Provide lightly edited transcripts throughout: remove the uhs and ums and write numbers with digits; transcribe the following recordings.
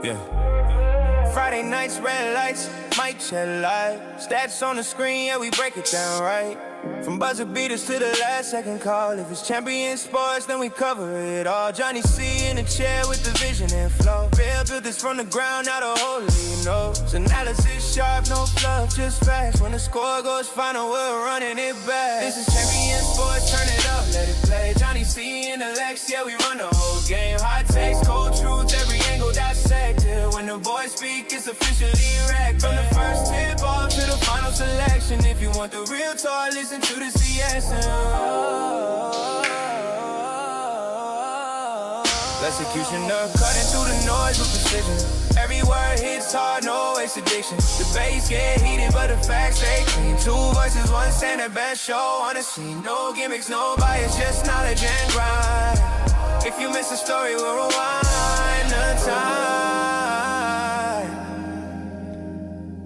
Yeah. Friday nights, red lights, mic check live. Stats on the screen, yeah, we break it down right. From buzzer beaters to the last second call. If it's champion sports, then we cover it all. Johnny C in the chair with the vision and flow. Real built this from the ground, not a hole, you know. Analysis sharp, no fluff, just facts. When the score goes final, we're running it back. This is champion sports, turn it up, let it play. Johnny C in the Lex, yeah, we run the whole game. Hot takes, cold truth, every angle dissected. When the boys speak, it's officially wrecked. From the first tip off to the final selection. If you want the real talk, listen to the CS. Executioner cutting through the noise with precision. Every word hits hard, no extradition. The bass get heated, but the facts stay clean. Two voices, one standard, best show on the scene. No gimmicks, no bias, just knowledge and grind. If you miss a story, we'll rewind the time.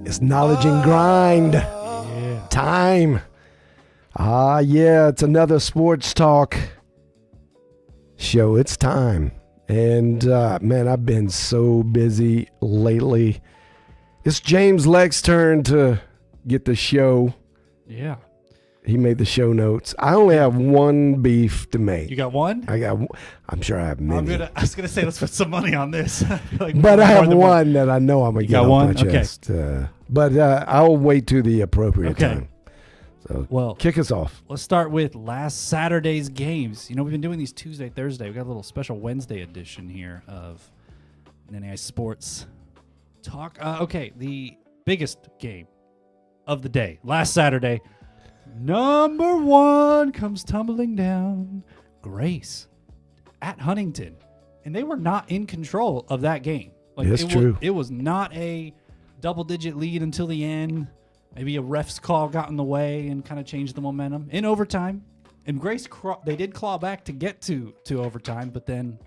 It's knowledge and grind. Yeah. Time. Yeah, it's another sports talk show. It's time. And, man, I've been so busy lately. It's James Leck's turn to get the show. Yeah. He made the show notes. I only have one beef to make. You got one? I'm sure I have many. I was going to say, let's put some money on this. But I have one that I know I'm going to get off my okay. chest. But I'll wait to the appropriate time. So kick us off. Let's start with last Saturday's games. You know, we've been doing these Tuesday, Thursday. We got a little special Wednesday edition here of NAIA Sports Talk. Okay, the biggest game of the day. Last Saturday, number one comes tumbling down. Grace at Huntington. And they were not in control of that game. That's true. It was not a double-digit lead until the end. Maybe a ref's call got in the way and kind of changed the momentum in overtime. And Grace, they did claw back to get to overtime, but then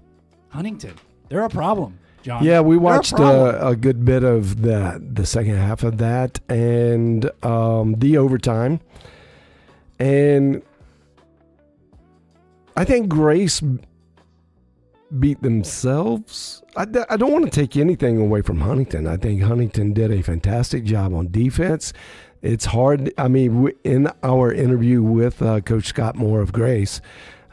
Huntington, they're a problem, John. Yeah, we watched a good bit of the second half of that and the overtime. And I think Grace beat themselves. I don't want to take anything away from Huntington. I think Huntington did a fantastic job on defense. It's hard. I mean, in our interview with Coach Scott Moore of Grace,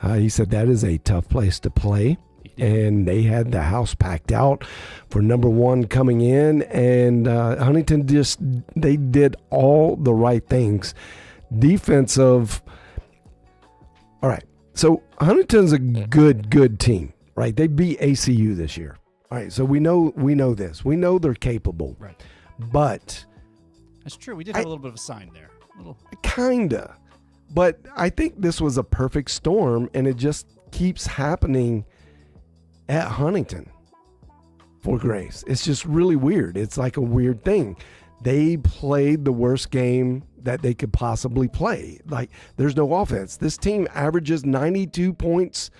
he said that is a tough place to play. And they had the house packed out for number one coming in. And Huntington they did all the right things. Defensive. All right. So Huntington's a good team. Right, they beat ACU this year. All right, so we know this. We know they're capable. Right, but that's true. We did have a little bit of a sign there. Kinda, but I think this was a perfect storm, and it just keeps happening at Huntington for Grace. It's just really weird. It's like a weird thing. They played the worst game that they could possibly play. Like, there's no offense. This team averages 92 points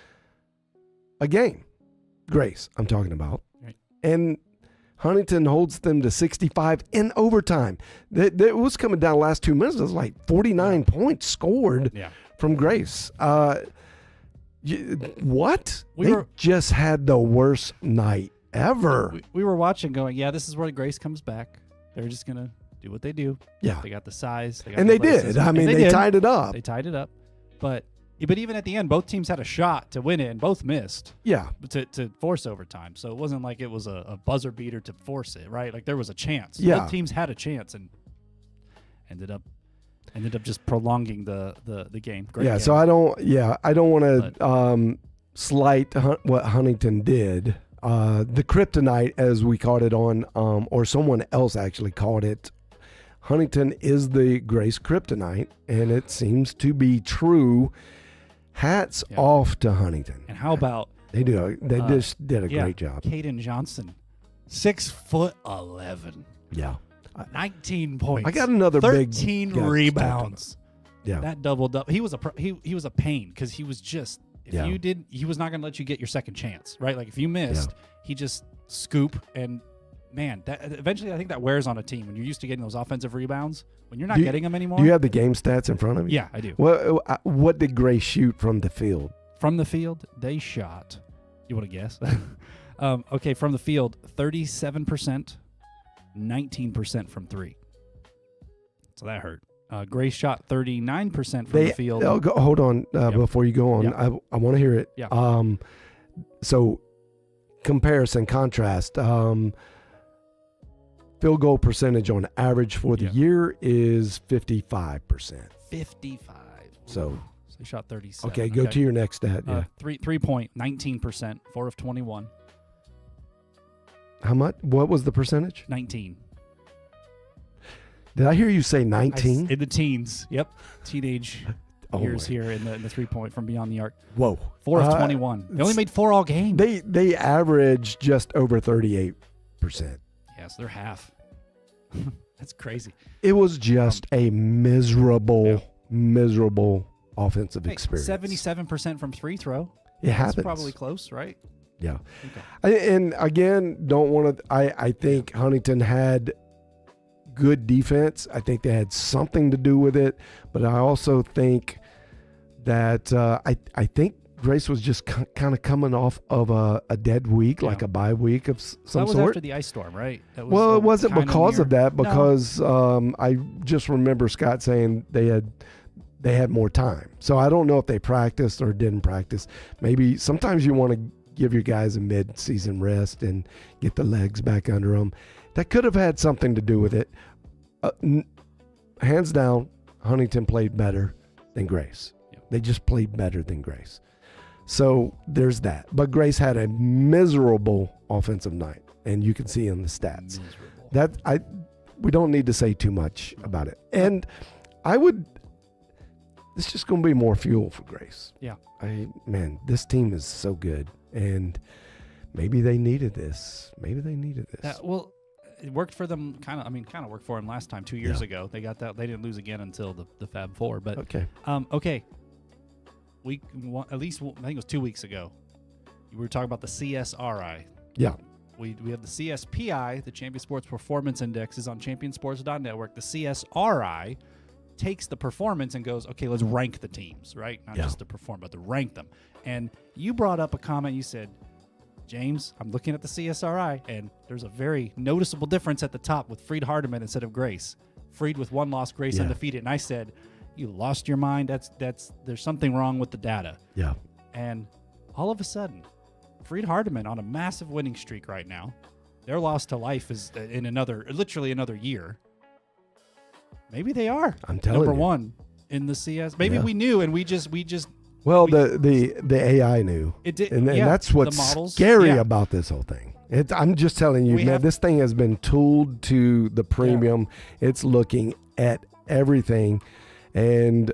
a game. Grace, I'm talking about. Right. And Huntington holds them to 65 in overtime. It was coming down the last 2 minutes. It was like 49 points scored from Grace. What? They just had the worst night ever. We were watching going, this is where Grace comes back. They're just going to do what they do. Yeah. They got the size. And they did. I mean, they tied it up. They tied it up. But even at the end, both teams had a shot to win it, and both missed. Yeah. To force overtime. So it wasn't like it was a buzzer beater to force it, right? Like there was a chance. Yeah. Both teams had a chance and ended up just prolonging the game. Great game. So I don't want to slight what Huntington did. The kryptonite, as we called it on, or someone else actually called it, Huntington is the Grace kryptonite, and it seems to be true. Hats off to Huntington. And how about they just did a great job. Caden Johnson, 6'11". Yeah. 19 points. I got another 13 big rebounds. Yeah. That double. He was a pain because he was just he was not going to let you get your second chance, right? Like if you missed, he just scoop and man, that eventually I think that wears on a team when you're used to getting those offensive rebounds. When you're not getting them anymore. Do you have the game stats in front of you? Yeah, I do. What did Grace shoot from the field? From the field, they shot. You want to guess? Okay, from the field, 37%, 19% from three. So that hurt. Grace shot 39% from the field. Hold on before you go on. Yep. I want to hear it. Yeah. So contrast. Field goal percentage on average for the year is 55%. 55. So they shot 37. Okay, go to your next stat. Yeah. 3-point, 19%, 4 of 21. How much? What was the percentage? 19. Did I hear you say 19? In the teens. Yep. Teenage years my. here in the 3-point from beyond the arc. Whoa. 4 of 21. They only made 4 all game. They averaged just over 38%. Yes, they're half. That's crazy. It was just a miserable offensive experience. 77% from free throw. It happens. That's probably close, right? Yeah. Okay. And again, don't want to. I think Huntington had good defense. I think they had something to do with it, but I also think that I think Grace was just kind of coming off of a dead week, like a bye week of some that was sort. After the ice storm, right? That was, Well, it wasn't because of that. No. Because I just remember Scott saying they had more time. So I don't know if they practiced or didn't practice. Maybe sometimes you want to give your guys a mid-season rest and get the legs back under them. That could have had something to do with it. Hands down, Huntington played better than Grace. Yep. They just played better than Grace. So there's that. But Grace had a miserable offensive night, and you can see in the stats. Miserable. We don't need to say too much about it. And it's just going to be more fuel for Grace. Yeah. This team is so good, and maybe they needed this. Well, it worked for them. Kind of worked for them last time 2 years ago. They got that. They didn't lose again until the Fab Four. But okay. Okay. Week one, at least I think it was 2 weeks ago. We were talking about the CSRI. Yeah. We have the CSPI, the Champion Sports Performance Index, is on championsports.network. The CSRI takes the performance and goes, okay, let's rank the teams, right? Not just to perform, but to rank them. And you brought up a comment. You said, James, I'm looking at the CSRI, and there's a very noticeable difference at the top with Freed Hardeman instead of Grace. Freed with 1 loss, Grace undefeated. And I said, you lost your mind. There's something wrong with the data. Yeah. And all of a sudden, Freed Hardeman on a massive winning streak right now. Their loss to life is in literally another year. Maybe they are. I'm telling number you. one in the CS. Maybe we knew, and we just. Well, the AI knew. It did, and that's what's the models, scary about this whole thing. I'm just telling you, this thing has been tooled to the premium. Yeah. It's looking at everything. And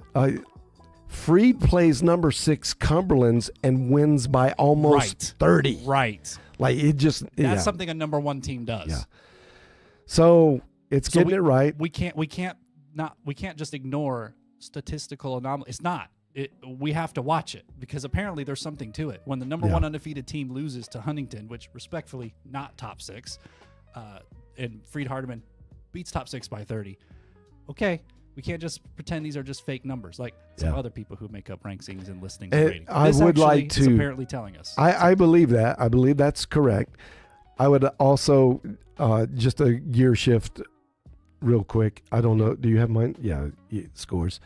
Freed plays number 6 Cumberland's and wins by almost 30. Right. Like it just that's something a number 1 team does. Yeah. So it's getting it right. We can't just ignore statistical anomaly. It's not. We have to watch it because apparently there's something to it. When the number 1 undefeated team loses to Huntington, which respectfully not top 6, and Freed Hardeman beats top 6 by 30. Okay. We can't just pretend these are just fake numbers like some other people who make up rankings and listings and ratings. I would like to. It's apparently telling us. I believe that. I believe that's correct. I would also just a gear shift real quick. I don't know. Do you have mine? Yeah, scores.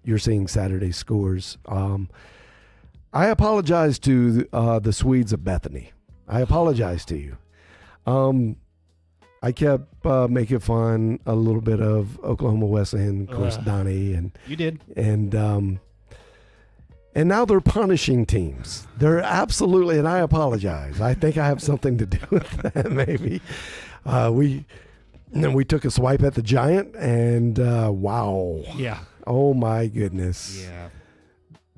You're seeing Saturday scores. I apologize to the Swedes of Bethany. I apologize to you. I kept making fun a little bit of Oklahoma Wesleyan, of course, Donnie, and you did, and now they're punishing teams. They're absolutely, and I apologize. I think I have something to do with that. Maybe we took a swipe at the Giant, and wow, oh my goodness,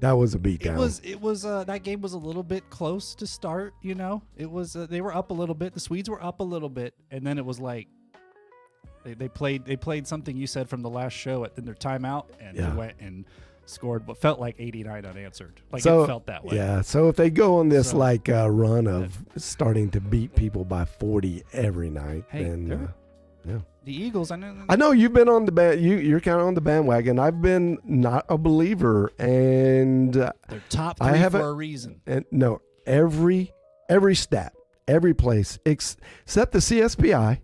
that was a beatdown. It was that game was a little bit close to start. You know, it was they were up a little bit. The Swedes were up a little bit, and then it was like they played something you said from the last show in their timeout, and they went and scored what felt like 89 unanswered. Like it felt that way. Yeah. So if they go on this run of starting to beat people by 40 every night, then the Eagles. I know you've been on the you're kind of on the bandwagon. I've been not a believer, and they're top 3 for a reason. And no, every stat, every place except the CSPI,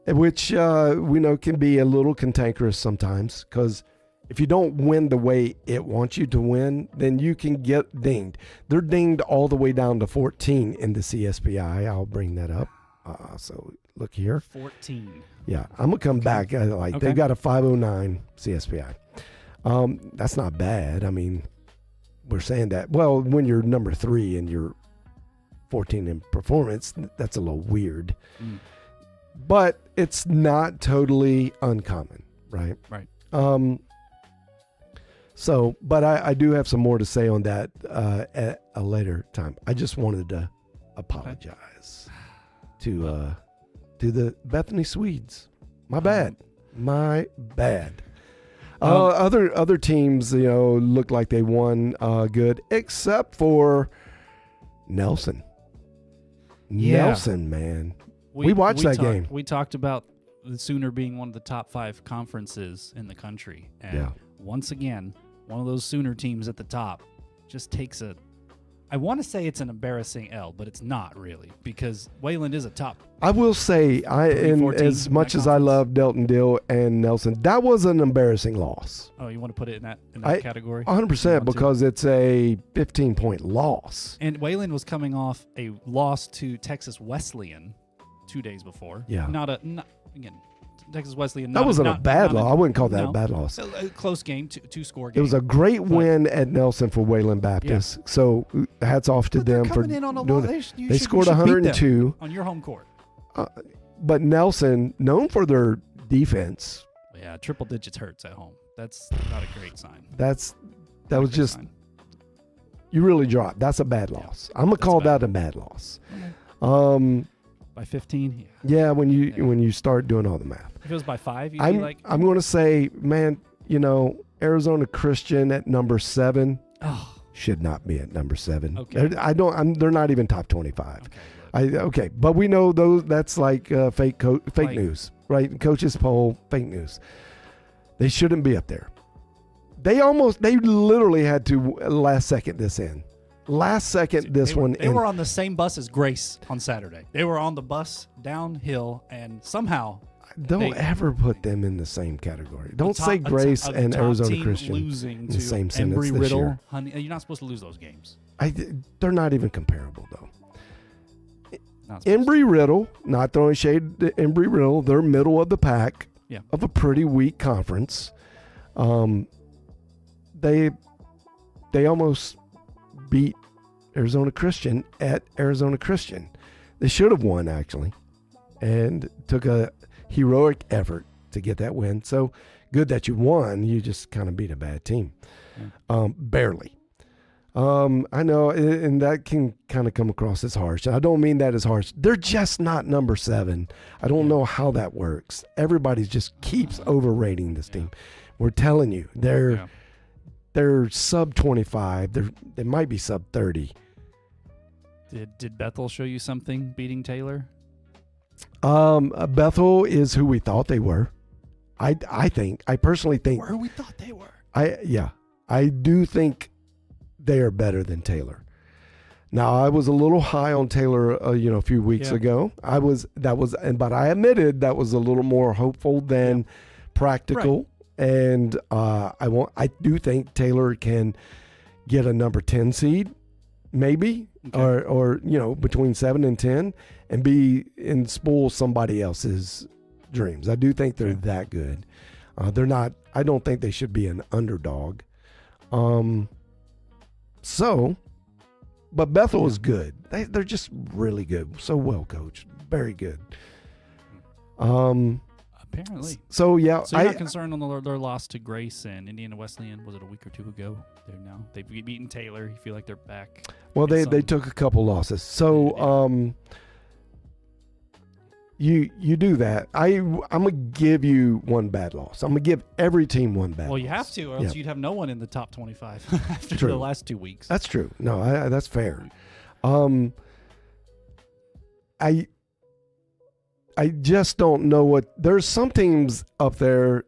which we know can be a little cantankerous sometimes, because if you don't win the way it wants you to win, then you can get dinged. They're dinged all the way down to 14 in the CSPI. I'll bring that up. So look here. 14. Yeah, I'm going to come back. They've got a 509 CSPI. That's not bad. I mean, we're saying that. Well, when you're number 3 and you're 14 in performance, that's a little weird. But it's not totally uncommon, right? Right. So, but I do have some more to say on that at a later time. I just wanted to apologize to the Bethany Swedes. My bad. Other teams, look like they won good, except for Nelson. Yeah. Nelson, man. We watched that game. We talked about the Sooner being one of the top 5 conferences in the country. And once again, one of those Sooner teams at the top just takes I want to say it's an embarrassing L, but it's not really, because Wayland is a top. I will say, as much as I love Delton Dill and Nelson, that was an embarrassing loss. Oh, you want to put it in that category? 100%, because it's a 15-point loss. And Wayland was coming off a loss to Texas Wesleyan 2 days before. Yeah. Again, Texas Wesleyan. That wasn't a bad loss. I wouldn't call that a bad loss. A close game, two-score game. It was a great win at Nelson for Wayland Baptist. Yeah. So hats off to them for doing it. They scored 102 on your home court. But Nelson, known for their defense. Yeah, triple digits hurts at home. That's not a great sign. That was just sign. You really dropped. That's a bad loss. I'm gonna call that a bad loss. Okay. By 15? Yeah, when you start doing all the math. If it was by 5, you'd I'm be like... I'm going to say, man, Arizona Christian at number 7 should not be at number 7. Okay. They're not even top 25. Okay, but we know that's like fake news, right? Coaches poll, fake news. They shouldn't be up there. They literally had to last second this in. They were on the same bus as Grace on Saturday. They were on the bus downhill, and somehow don't ever put them in the same category. Don't say Grace and Arizona Christian losing in the same sentence Embry this Riddle. year. Honey, you're not supposed to lose those games. They're not even comparable, though. Embry Riddle, not throwing shade to Embry Riddle, they're middle of the pack of a pretty weak conference. They almost beat Arizona Christian at Arizona Christian. They should have won, actually, and took a heroic effort to get that win. So good that you won. You just kind of beat a bad team. Barely. I know, and that can kind of come across as harsh. I don't mean that as harsh. They're just not number 7. I don't know how that works. Everybody just keeps overrating this team. We're telling you, they're sub 25. They might be sub 30. Did Bethel show you something beating Taylor? Bethel is who we thought they were. I personally think where we thought they were. I do think they are better than Taylor. Now, I was a little high on Taylor, a few weeks ago. But I admitted that was a little more hopeful than practical. Right. And I do think Taylor can get a number 10 seed, maybe, or between 7 and 10, and spoil somebody else's dreams. I do think they're that good. They're not. I don't think they should be an underdog. But Bethel is good. They're just really good. So well coached. Very good. Apparently. So you're not concerned on their loss to Grace and Indiana Wesleyan? Was it a week or two ago? They've beaten Taylor. You feel like they're back? Well, they took a couple losses. So you do that. I'm gonna give you one bad loss. I'm gonna give every team one bad loss. Well, you have to, or else you'd have no one in the top 25 after the last 2 weeks. That's true. No, that's fair. I just don't know what. There's some teams up there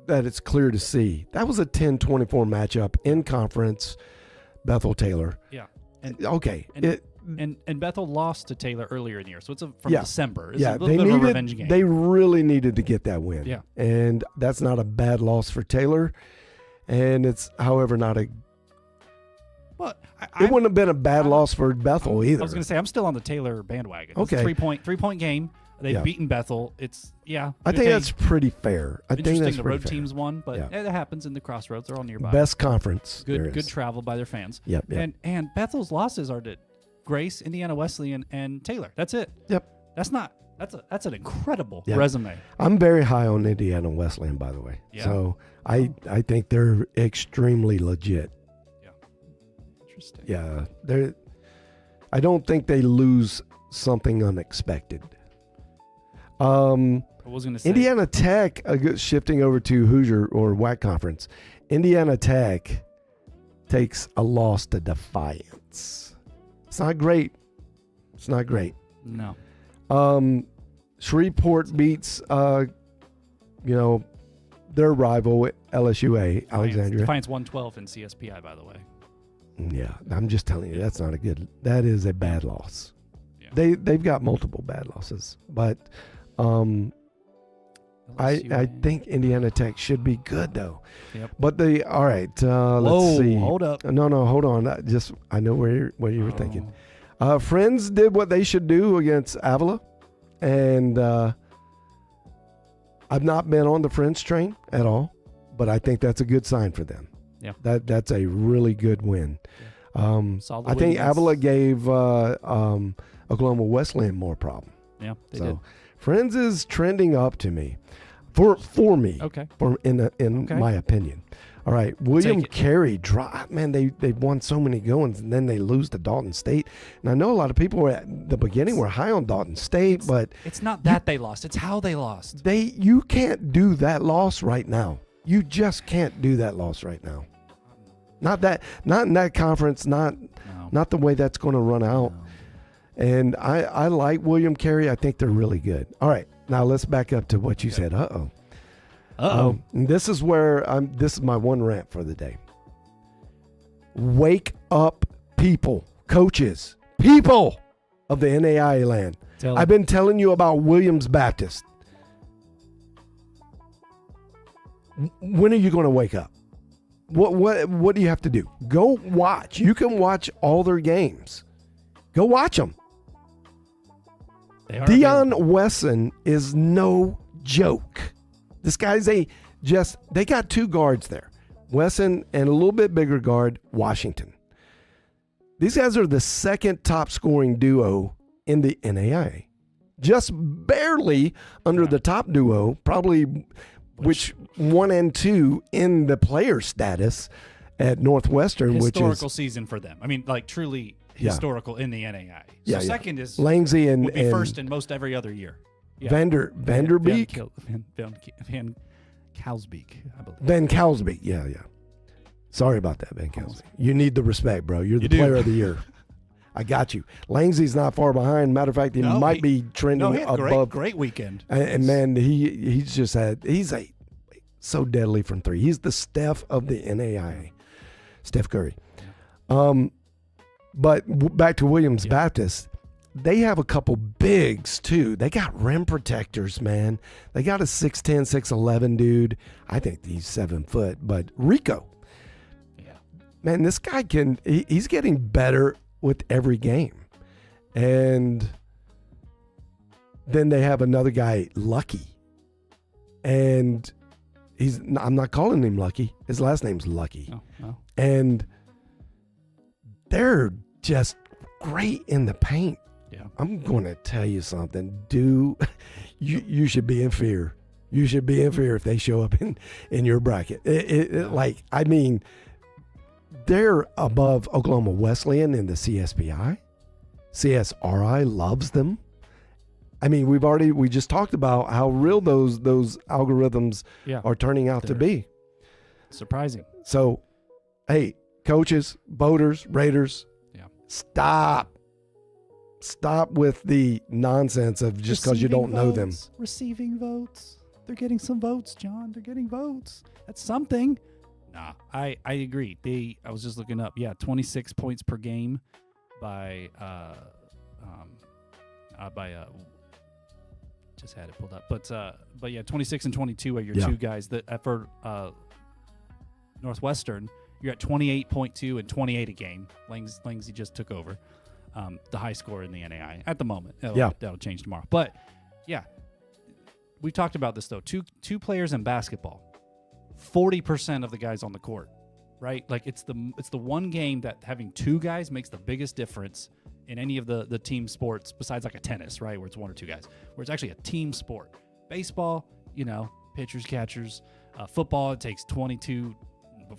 that it's clear to see. That was a 10-24 matchup in conference. Bethel Taylor. Yeah. And Bethel lost to Taylor earlier in the year, so it's from December. It's yeah, a little bit of a revenge game. They really needed to get that win. Yeah. And that's not a bad loss for Taylor. And it's, however, not a... Well, it wouldn't have been a bad loss for Bethel either. I was going to say, I'm still on the Taylor bandwagon. Okay. It's a three-point game. They've beaten Bethel. It's, I think that's pretty fair. Interesting the road teams won, but it happens in the crossroads. They're all nearby. Best conference. Good travel by their fans. Yep. And Bethel's losses are to Grace, Indiana Wesleyan, and Taylor. That's it. Yep. That's an incredible resume. I'm very high on Indiana Wesleyan, by the way. Yeah. So I think they're extremely legit. Yeah. Interesting. Yeah. I don't think they lose something unexpected. I was going to say Indiana Tech, shifting over to Hoosier or WAC Conference, Indiana Tech takes a loss to Defiance. It's not great. No. Shreveport beats, their rival LSUA, Alexandria. Defiance 112 in CSPI, by the way. Yeah, I'm just telling you, that is a bad loss. Yeah. They've got multiple bad losses, but I think Indiana Tech should be good though. Yep. But let's see. Hold up. No, hold on. I know what you were thinking. Friends did what they should do against Avila, and I've not been on the Friends train at all, but I think that's a good sign for them. Yeah. That's a really good win. Yeah. I think Avila gave Oklahoma Wesleyan more problem. Yeah, they did. Friends is trending up to me, for me. Okay. In my opinion. All right, William Carey, man, they've won so many goings, and then they lose to Dalton State. And I know a lot of people were at the beginning were high on Dalton State, but it's not that they lost; it's how they lost. You can't do that loss right now. You just can't do that loss right now. Not in that conference. Not the way that's going to run out. No. And I like William Carey. I think they're really good. All right, now let's back up to what you said. This is where this is my one rant for the day. Wake up, people, coaches, people of the NAIA land. I've been telling you about Williams Baptist. When are you going to wake up? What do you have to do? Go watch. You can watch all their games. Go watch them. Dion Wesson is no joke. This guy's they got two guards there. Wesson and a little bit bigger guard, Washington. These guys are the second top scoring duo in the NAIA. Just barely under the top duo, probably which 1 and 2 in the player status at Northwestern, historical season for them. I mean, like truly historical in the NAIA. So second is Langsy would be first in most every other year. Yeah. Vanderbeek? Van Kalsbeek, I believe. Van Kalsbeek, yeah. Sorry about that, Van Kalsbeek. You need the respect, bro. You're the player of the year. I got you. Langsy's not far behind. Matter of fact, he might be trending above. Great weekend. And man, he's so deadly from three. He's the Steph of the NAIA, Steph Curry. But back to Williams Baptist, they have a couple bigs too. They got rim protectors, man. They got a 6'10", 6'11" dude. I think he's 7 foot, but Rico. Yeah. Man, this guy he's getting better with every game. And then they have another guy, Lucky. And I'm not calling him Lucky. His last name's Lucky. Oh. And they're just great in the paint. Yeah. I'm going to tell you something. You should be in fear. You should be in fear if they show up in your bracket. They're above Oklahoma Wesleyan in the CSPI. CSRI loves them. I mean, we just talked about how real those algorithms are turning out to be. Surprising. So, hey, coaches, voters, Raiders, stop with the nonsense of just because you don't know them. Receiving votes. They're getting some votes, John. They're getting votes. That's something. Nah, I agree. I was just looking up. 26 points per game. by just had it pulled up, but yeah, 26 and 22 are your two guys that for Northwestern. You're at 28.2 and 28 a game. Langsy just took over the high score in the NAIA at the moment. That'll change tomorrow. But yeah, we've talked about this though. Two players in basketball, 40% of the guys on the court, right? Like it's the one game that having two guys makes the biggest difference in any of the team sports besides like a tennis, right, where it's one or two guys, where it's actually a team sport. Baseball, pitchers, catchers. Football, it takes 22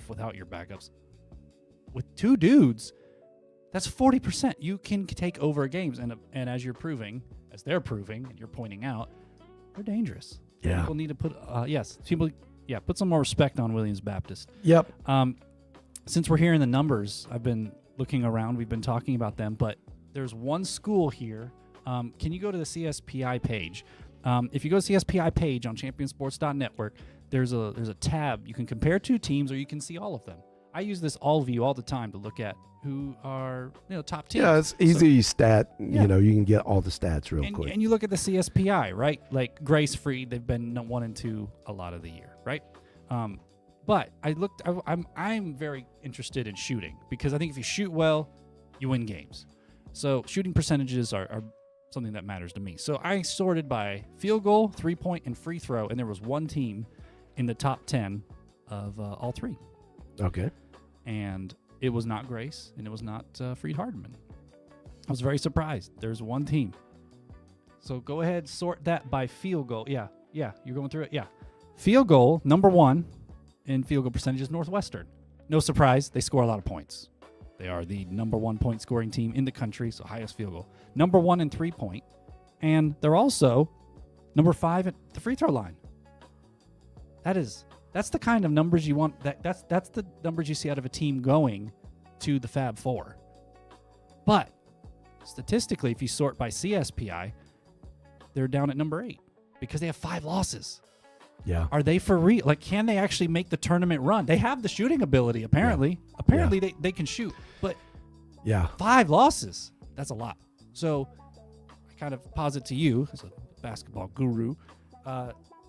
without your backups. With two dudes, that's 40%. You can take over games, and as they're proving, and you're pointing out, they're dangerous. Yeah. People need to put put some more respect on Williams Baptist. Yep. Since we're hearing the numbers, I've been looking around. We've been talking about them, but there's one school here. Can you go to the CSPI page? If you go to the CSPI page on championsports.network, there's a tab. You can compare two teams, or you can see all of them. I use this all view all the time to look at who are top teams. Yeah, it's easy stat. You can get all the stats real quick. And you look at the CSPI, right? Like Grace Free, they've been 1 and 2 a lot of the year, right? But I'm very interested in shooting, because I think if you shoot well, you win games. So shooting percentages are something that matters to me. So I sorted by field goal, 3-point, and free throw, and there was one team in the top 10 of all three. Okay. And it was not Grace, and it was not Freed Hardeman. I was very surprised. There's one team. So go ahead, sort that by field goal. Yeah, you're going through it. Yeah. Field goal, number 1 in field goal percentage is Northwestern. No surprise, they score a lot of points. They are the number 1 point scoring team in the country, so highest field goal. Number 1 in 3-point, and they're also number 5 at the free throw line. That's the kind of numbers you want. That's the numbers you see out of a team going to the Fab Four. But statistically, if you sort by CSPI, they're down at number 8 because they have 5 losses. Yeah. Are they for real? Like, can they actually make the tournament run? They have the shooting ability, apparently. Yeah. Apparently, they can shoot. But 5 losses, that's a lot. So I kind of posit to you, as a basketball guru,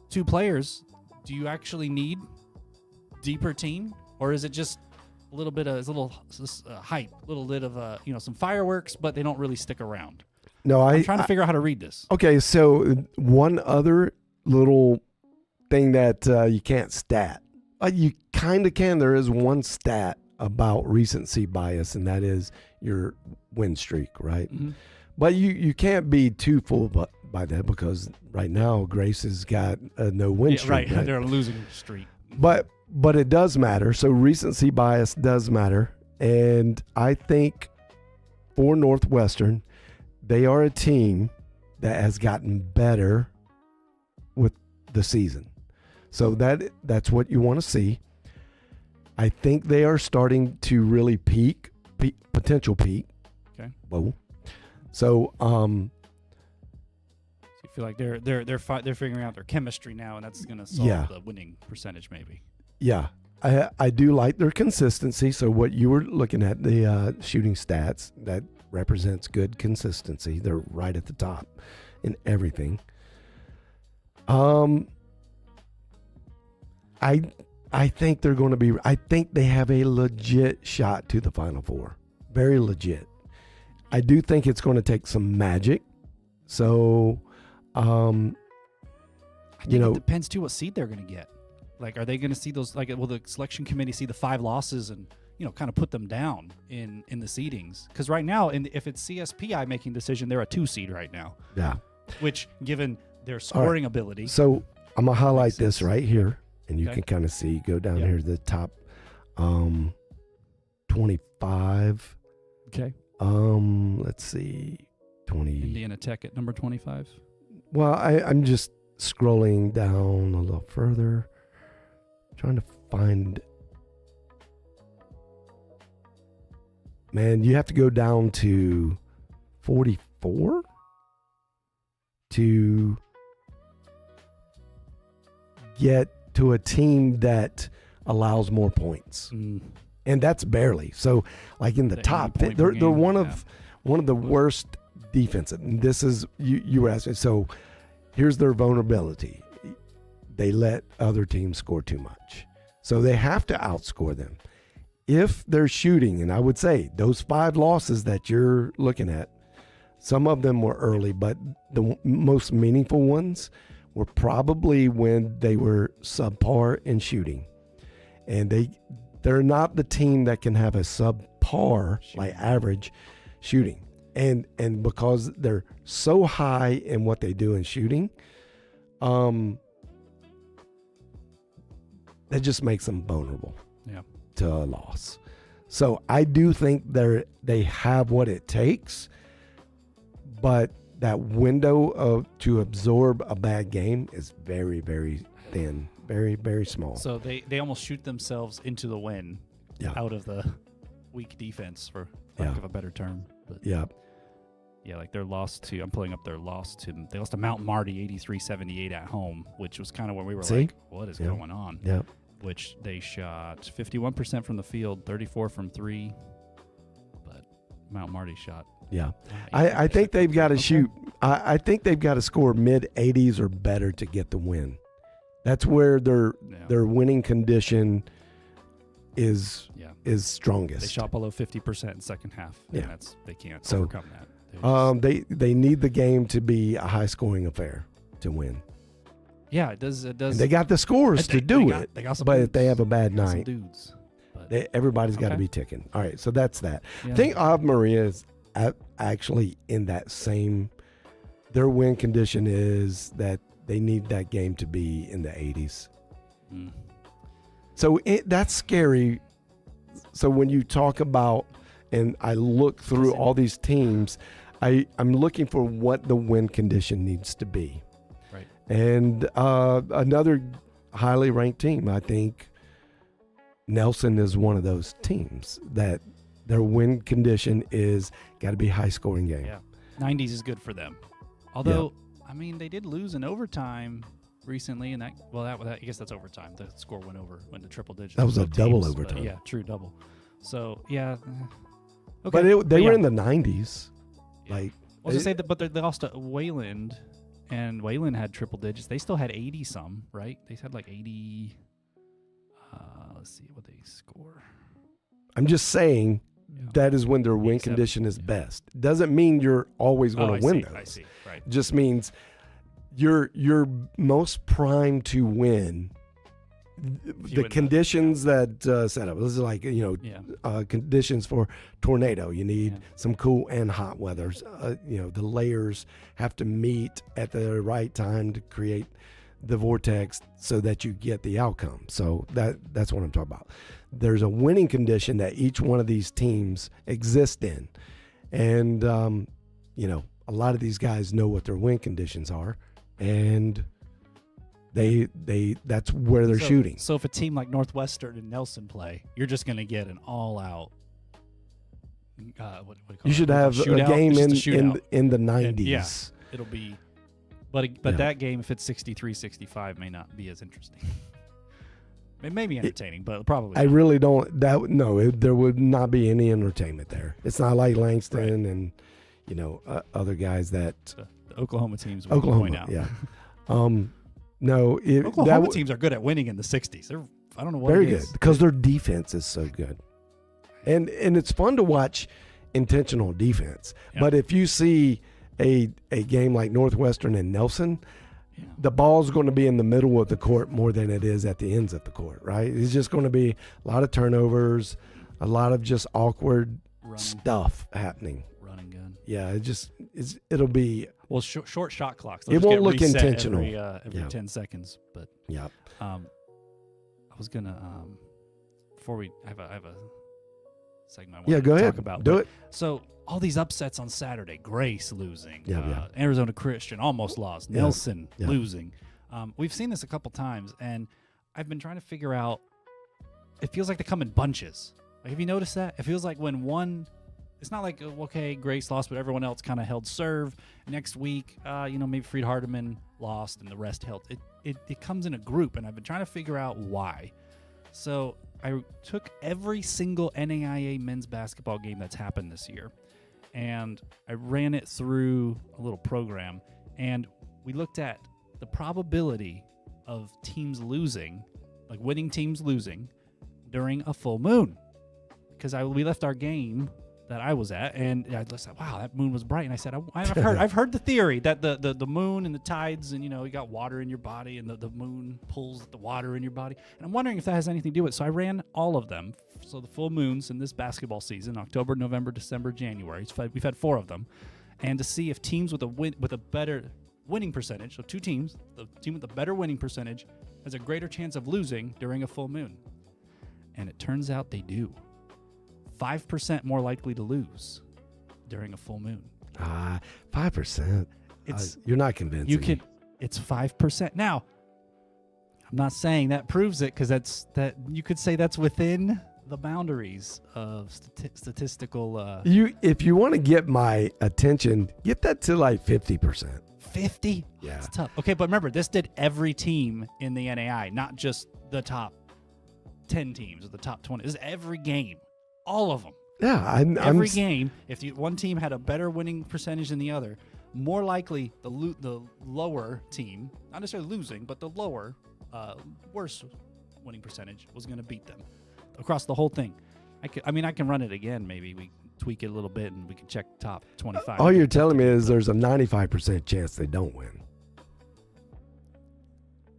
2 players, do you actually need deeper team? Or is it just a little bit of hype, a little bit of some fireworks, but they don't really stick around? No, I'm trying to figure out how to read this. Okay, so one other little thing that you can't stat. You kind of can. There is one stat about recency bias, and that is your win streak, right? Mm-hmm. But you can't be too fooled by that, because right now Grace has got a no win streak. Right, they're a losing streak. But it does matter. So recency bias does matter, and I think for Northwestern, they are a team that has gotten better with the season. So that's what you want to see. I think they are starting to really potential peak. Okay. Whoa. So you feel like they're figuring out their chemistry now, and that's going to solve the winning percentage, maybe. Yeah, I do like their consistency. So what you were looking at, the shooting stats, that represents good consistency. They're right at the top in everything. I think they're going to be. I think they have a legit shot to the Final Four. Very legit. I do think it's going to take some magic. So, I think it depends too what seed they're going to get. Like, are they going to see those? Like, will the selection committee see the 5 losses and kind of put them down in the seedings? Because right now, if it's CSPI making decision, they're a 2 seed right now. Yeah. Which, given their scoring ability. So I'm gonna highlight this right here, and you can kind of see. Go down here to the top, 25. Okay. Let's see, 20. Indiana Tech at number 25. Well, I'm just scrolling down a little further, trying to find. Man, you have to go down to 44 to get to a team that allows more points. and that's barely. So, like in the top, 80 point they're per game, one of the worst defenses. And this is you were asking. So, here's their vulnerability: they let other teams score too much, so they have to outscore them. If they're shooting, and I would say those 5 losses that you're looking at, some of them were early, but the most meaningful ones were probably when they were subpar in shooting. And they're not the team that can have a subpar, like average, shooting. And because they're so high in what they do in shooting, that just makes them vulnerable to a loss. So I do think they have what it takes, but that window to absorb a bad game is very, very thin, very, very small. So they almost shoot themselves into the win out of the weak defense, for lack of a better term. But yeah, like their loss to, I'm pulling up their loss to, they lost to Mount Marty 83-78 at home, which was kind of when we were like, what is going on? Yeah. Which they shot 51% from the field, 34 from 3, but Mount Marty shot. Yeah, I think they've got to shoot. I think they've got to score mid-80s or better to get the win. That's where their winning condition is strongest. They shot below 50% in second half. Yeah, and they can't overcome that. They need the game to be a high-scoring affair to win. Yeah, it does. It does. And they got the scores to do it, but if they have a bad night, dudes, everybody's got to be ticking. All right, so that's that. I think Ave Maria is actually in that same. Their win condition is that they need that game to be in the 80s. So that's scary. So when you talk about, and I look through all these teams, I'm looking for what the win condition needs to be. Right. And another highly ranked team, I think Nelson is one of those teams that their win condition is got to be high scoring game. Yeah, 90s is good for them. Although, I mean, they did lose in overtime recently, and I guess that's overtime. The score went to triple digits. That was a double teams, overtime. Yeah, true double. So yeah, okay. But they were in the 90s. Yeah. Like, I was gonna say that, but they lost to Wayland, and Wayland had triple digits. They still had 80 some, right? They had like 80. Let's see what they score. I'm just saying that is when their win condition is best. Doesn't mean you're always going to win those. I see. Right. Just means you're most primed to win. The conditions that set up. This is like conditions for tornado. You need some cool and hot weathers. The layers have to meet at the right time to create the vortex so that you get the outcome. So that's what I'm talking about. There's a winning condition that each one of these teams exist in, and a lot of these guys know what their win conditions are, and they that's where they're shooting. So if a team like Northwestern and Nelson play, you're just going to get an all-out. What do you call you should have a game in the 90s. Yeah, it'll be. But that game, if it's 63-65, may not be as interesting. It may be entertaining, but probably I really don't. There would not be any entertainment there. It's not like Langston and other guys that the Oklahoma teams would point out. Yeah. No, Oklahoma teams are good at winning in the 60s. I don't know what very it good is. Because their defense is so good, and it's fun to watch intentional defense. Yeah. But if you see a game like Northwestern and Nelson, the ball's going to be in the middle of the court more than it is at the ends of the court, right? It's just going to be a lot of turnovers, a lot of just awkward stuff happening. Running gun. Yeah, it'll be short shot clocks. It won't look intentional every 10 seconds. But I was gonna before I have a segment. I go ahead. Talk about. Do it. So all these upsets on Saturday: Grace losing, Arizona Christian almost lost, Nelson losing. We've seen this a couple times, and I've been trying to figure out. It feels like they come in bunches. Like, have you noticed that? It feels like when one. It's not like, okay, Grace lost, but everyone else kind of held serve. Next week, maybe Freed Hardeman lost and the rest held. It comes in a group, and I've been trying to figure out why. So I took every single NAIA men's basketball game that's happened this year, and I ran it through a little program, and we looked at the probability of teams losing, like winning teams losing, during a full moon. Because we left our game that I was at, and I said, "Wow, that moon was bright." And I said, "I've heard the theory that the moon and the tides, and you got water in your body, and the moon pulls the water in your body. And I'm wondering if that has anything to do with it." So I ran all of them. So the full moons in this basketball season: October, November, December, January. We've had 4 of them, and to see if teams with a better winning percentage, so 2 teams, the team with the better winning percentage has a greater chance of losing during a full moon. And it turns out they do. 5% more likely to lose during a full moon. 5%. You're not convincing. It's 5%. Now, I'm not saying that proves it, because that you could say that's within the boundaries of statistical. If you want to get my attention, get that to like 50%. 50? Yeah, it's tough. Okay, but remember, this did every team in the NAI, not just the top 10 teams or the top 20. This is every game. All of them. Yeah, every game. If one team had a better winning percentage than the other, more likely the lower team, not necessarily losing, but the lower, worse winning percentage was going to beat them across the whole thing. I can run it again. Maybe we tweak it a little bit and we can check top 25. All you're telling me is there's a 95% chance they don't win.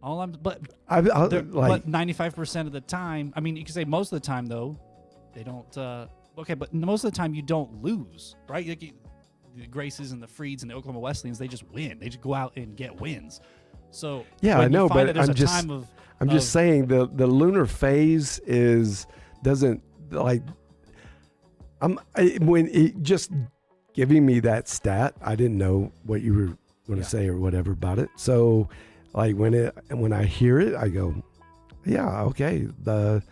But 95% of the time, you can say most of the time though, they don't. Okay, but most of the time you don't lose, right? Like the Graces and the Freeds and the Oklahoma Wesleyans, they just win. They just go out and get wins. So yeah, I know, but I'm just saying the lunar phase doesn't like. When it just giving me that stat, I didn't know what you were going to say or whatever about it. So like when I hear it, I go, yeah, okay, there's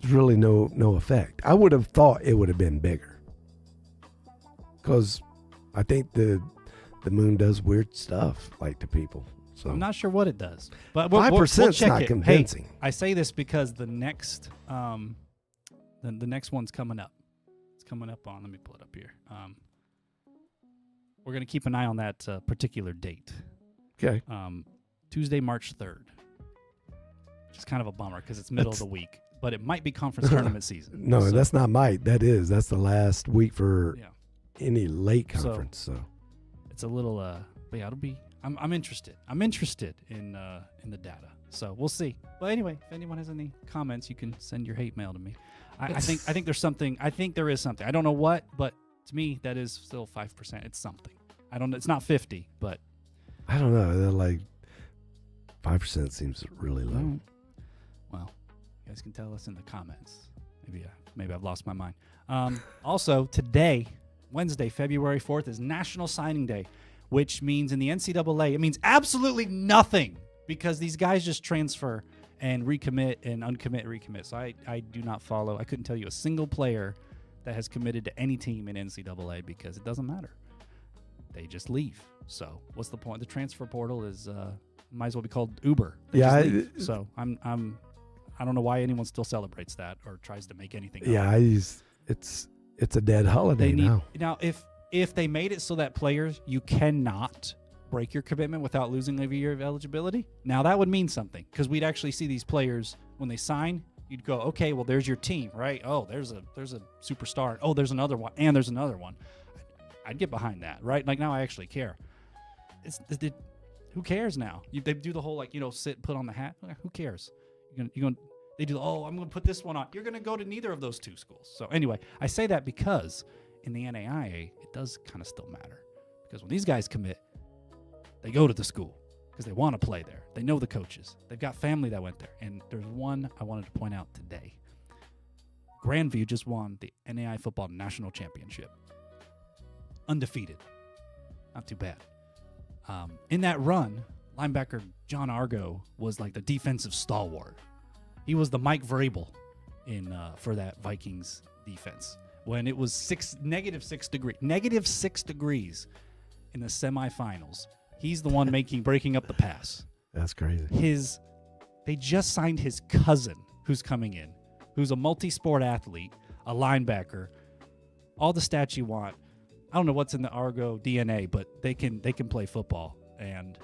really no effect. I would have thought it would have been bigger, because I think the moon does weird stuff like to people. So I'm not sure what it does, but 5% is not convincing. Hey, I say this because the next one's coming up. It's coming up on. Let me pull it up here. We're gonna keep an eye on that particular date. Okay. Tuesday, March 3rd. Which is kind of a bummer because it's middle of the week. But it might be conference tournament season. No, so. That's not might. That's the last week for any late conference. So it's a little. But yeah, it'll be. I'm interested. I'm interested in the data. So we'll see. But anyway, if anyone has any comments, you can send your hate mail to me. I think there's something. I think there is something. I don't know what, but to me that is still 5%. It's something. I don't know. It's not 50, but I don't know. They're like 5% seems really low. Well. You guys can tell us in the comments. Maybe I've lost my mind. Also, today, Wednesday, February 4th, is National Signing Day, which means in the NCAA, it means absolutely nothing, because these guys just transfer and recommit and recommit. So I do not follow. I couldn't tell you a single player that has committed to any team in NCAA, because it doesn't matter. They just leave. So what's the point? The transfer portal is might as well be called Uber. So I don't know why anyone still celebrates that or tries to make anything. Yeah, it's a dead holiday now. Now, if they made it so that players, you cannot break your commitment without losing a year of eligibility, now that would mean something, because we'd actually see these players when they sign. You'd go, okay, well, there's your team, right? Oh, there's a superstar. Oh, there's another one, and there's another one. I'd get behind that, right? Like, now I actually care. Who cares now? They do the whole sit, put on the hat. Who cares? You're gonna. They do, I'm going to put this one on. You're going to go to neither of those two schools. So anyway, I say that because in the NAIA, it does kind of still matter. Because when these guys commit, they go to the school because they want to play there. They know the coaches. They've got family that went there. And there's one I wanted to point out today. Grandview just won the NAIA Football National Championship. Undefeated. Not too bad. In that run, linebacker John Argo was like the defensive stalwart. He was the Mike Vrabel for that Vikings defense when it was negative 6 degrees in the semifinals. He's the one breaking up the pass. That's crazy. They just signed his cousin who's coming in, who's a multi-sport athlete, a linebacker, all the stats you want. I don't know what's in the Argo DNA, but they can play football, and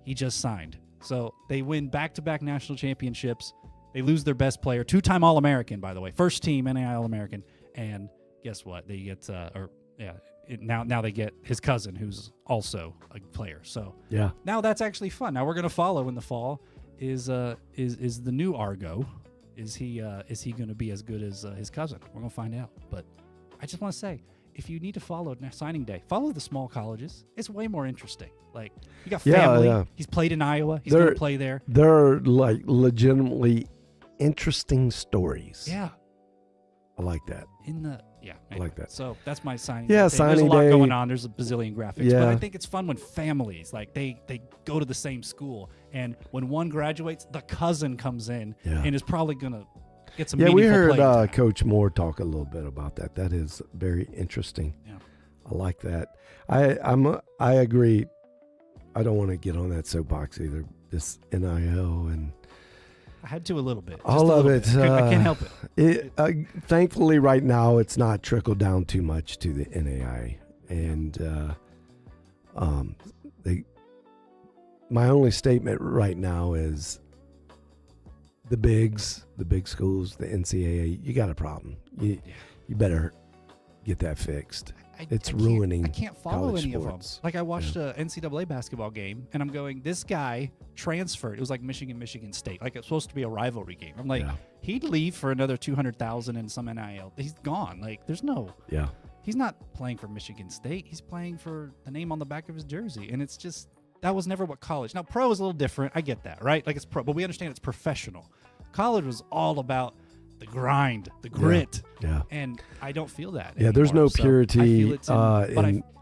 he just signed. So they win back-to-back national championships. They lose their best player, 2-time All-American, by the way, first team NAIA All-American, and guess what? They get now they get his cousin, who's also a player. So Yeah. now that's actually fun. Now we're gonna follow in the fall. Is the new Argo? Is he going to be as good as his cousin? We're gonna find out. But I just want to say, if you need to follow signing day, follow the small colleges. It's way more interesting. Like, you got family. Yeah. He's played in Iowa. He's going to play there. They're like legitimately interesting stories. Yeah. I like that. I like that. So that's my signing. Yeah, day. signing There's a lot day. going on. There's a bazillion graphics. Yeah. But I think it's fun when families, like, they go to the same school, and when one graduates, the cousin comes in and is probably going to get some meaningful we heard playing time. Coach Moore talk a little bit about that. That is very interesting. Yeah. I like that. I agree. I don't want to get on that soapbox either. This NIL and I had to a little bit. all of it. I can't help it. Thankfully, right now, it's not trickled down too much to the NAIA, and my only statement right now is the big schools, the NCAA. You got a problem. You better get that fixed. It's ruining. I can't follow college any sports. of them. Like, I watched a NCAA basketball game, and I'm going, this guy transferred. It was like Michigan State. Like, it's supposed to be a rivalry game. I'm like, he'd leave for another $200,000 and some NIL. He's gone. Like, there's no. Yeah. He's not playing for Michigan State. He's playing for the name on the back of his jersey, and it's just, that was never what college. Now, pro is a little different. I get that, right? Like, it's pro, but we understand it's professional. College was all about the grind, the grit. Yeah. And I don't feel that. Yeah, there's anymore. no So purity I feel it's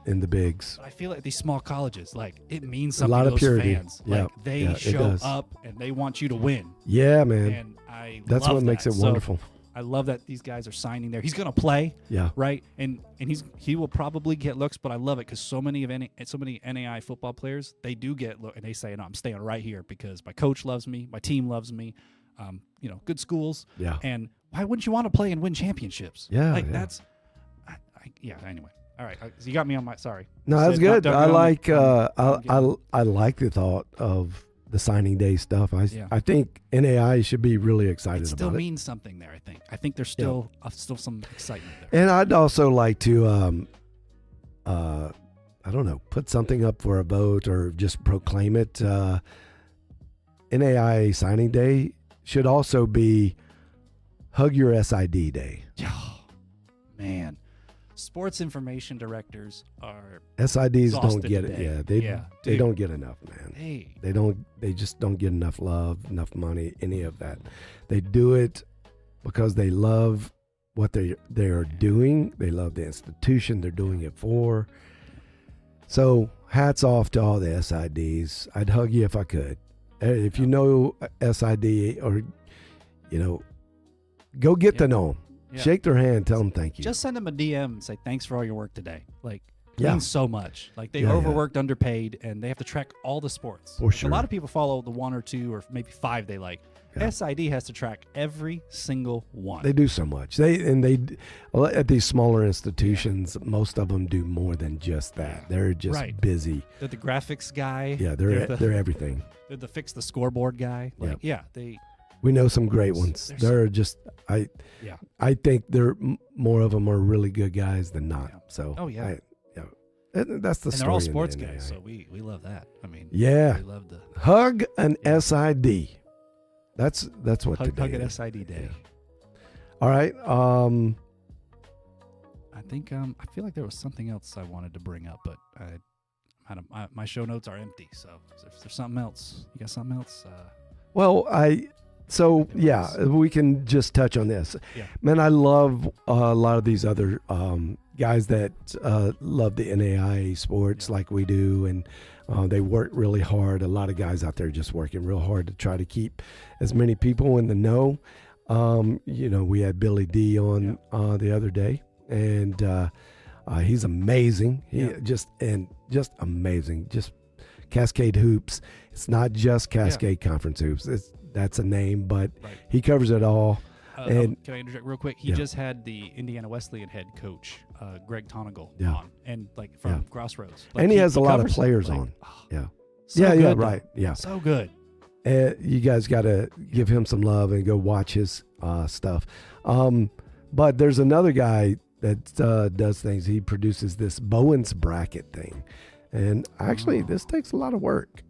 in the bigs. But I feel like these small colleges, like, it means A something lot to of those purity. fans. Yeah. Like, they Yeah, it show does. up and they want you to win. Yeah, man. And That's love what makes that. it So wonderful. I love that these guys are signing there. He's going to play. Yeah. Right. And he will probably get looks, but I love it because so many NAI football players, they do get look, and they say, no, I'm staying right here because my coach loves me, my team loves me. Good schools. Yeah. And why wouldn't you want to play and win championships? Yeah, Like, yeah. that's, anyway. All right. You got me on my, sorry. No, that's Said, good. don't I get on me. like I'm I like the thought of the signing day stuff. Yeah. I think NAI should be really excited It still about it. means something there, I think. I think there's still some excitement there. And I'd also like to I don't know, put something up for a vote or just proclaim it. NAI signing day should also be Hug Your SID Day. Oh, man. Sports information directors are SIDs don't exhausted get it. today. Yeah, they don't get enough, man. Hey. They just don't get enough love, enough money, any of that. They do it because they love what they are doing. They love the institution they're doing it for. So hats off to all the SIDs. I'd hug you if I could. If you know SID or, go get to know them. Yeah. Shake their hand. Tell them thank you. Just send them a DM and say, thanks for all your work today. Like, it Yeah. means so much. Like, they Yeah, overworked, underpaid, and they have to track all the sports. For sure. A lot of people follow the one or two or maybe five they like. Yeah. SID has to track every single one. They do so much. They at these smaller institutions, most of them do more than just that. They're just Right. busy. They're the graphics guy. Yeah, they're the, everything. they're the fix the scoreboard guy. Like, We know some great ones. They're I think more of them are really good guys than not. Yeah. So Oh, yeah. that's the and story. they're all in sports the guys, NAIA. so we love that. I mean, Yeah. we love the Hug an SID. That's what hug today at is. SID day. All right. I think I feel like there was something else I wanted to bring up, but my show notes are empty. So if there's something else, you got something else? Well, we can just touch on this. Yeah. Man, I love a lot of these other guys that love the NAIA sports like we do, and they work really hard. A lot of guys out there just working real hard to try to keep as many people in the know. We had Billy D on the other day, and he's amazing. Just amazing. Just Cascade Hoops. It's not just Cascade Conference Hoops. It's that's a name, but Right. he covers it all. And can I interject real quick? He Yeah. just had the Indiana Wesleyan head coach, Greg Tonigal, Yeah. on, and from Yeah. Crossroads. And he has a lot of covers, players on. Yeah. so Yeah, good, yeah, though. right. Yeah. So good. You guys got to give him some love and go watch his stuff. But there's another guy that does things. He produces this Bowen's bracket thing. And actually, this takes a lot of work.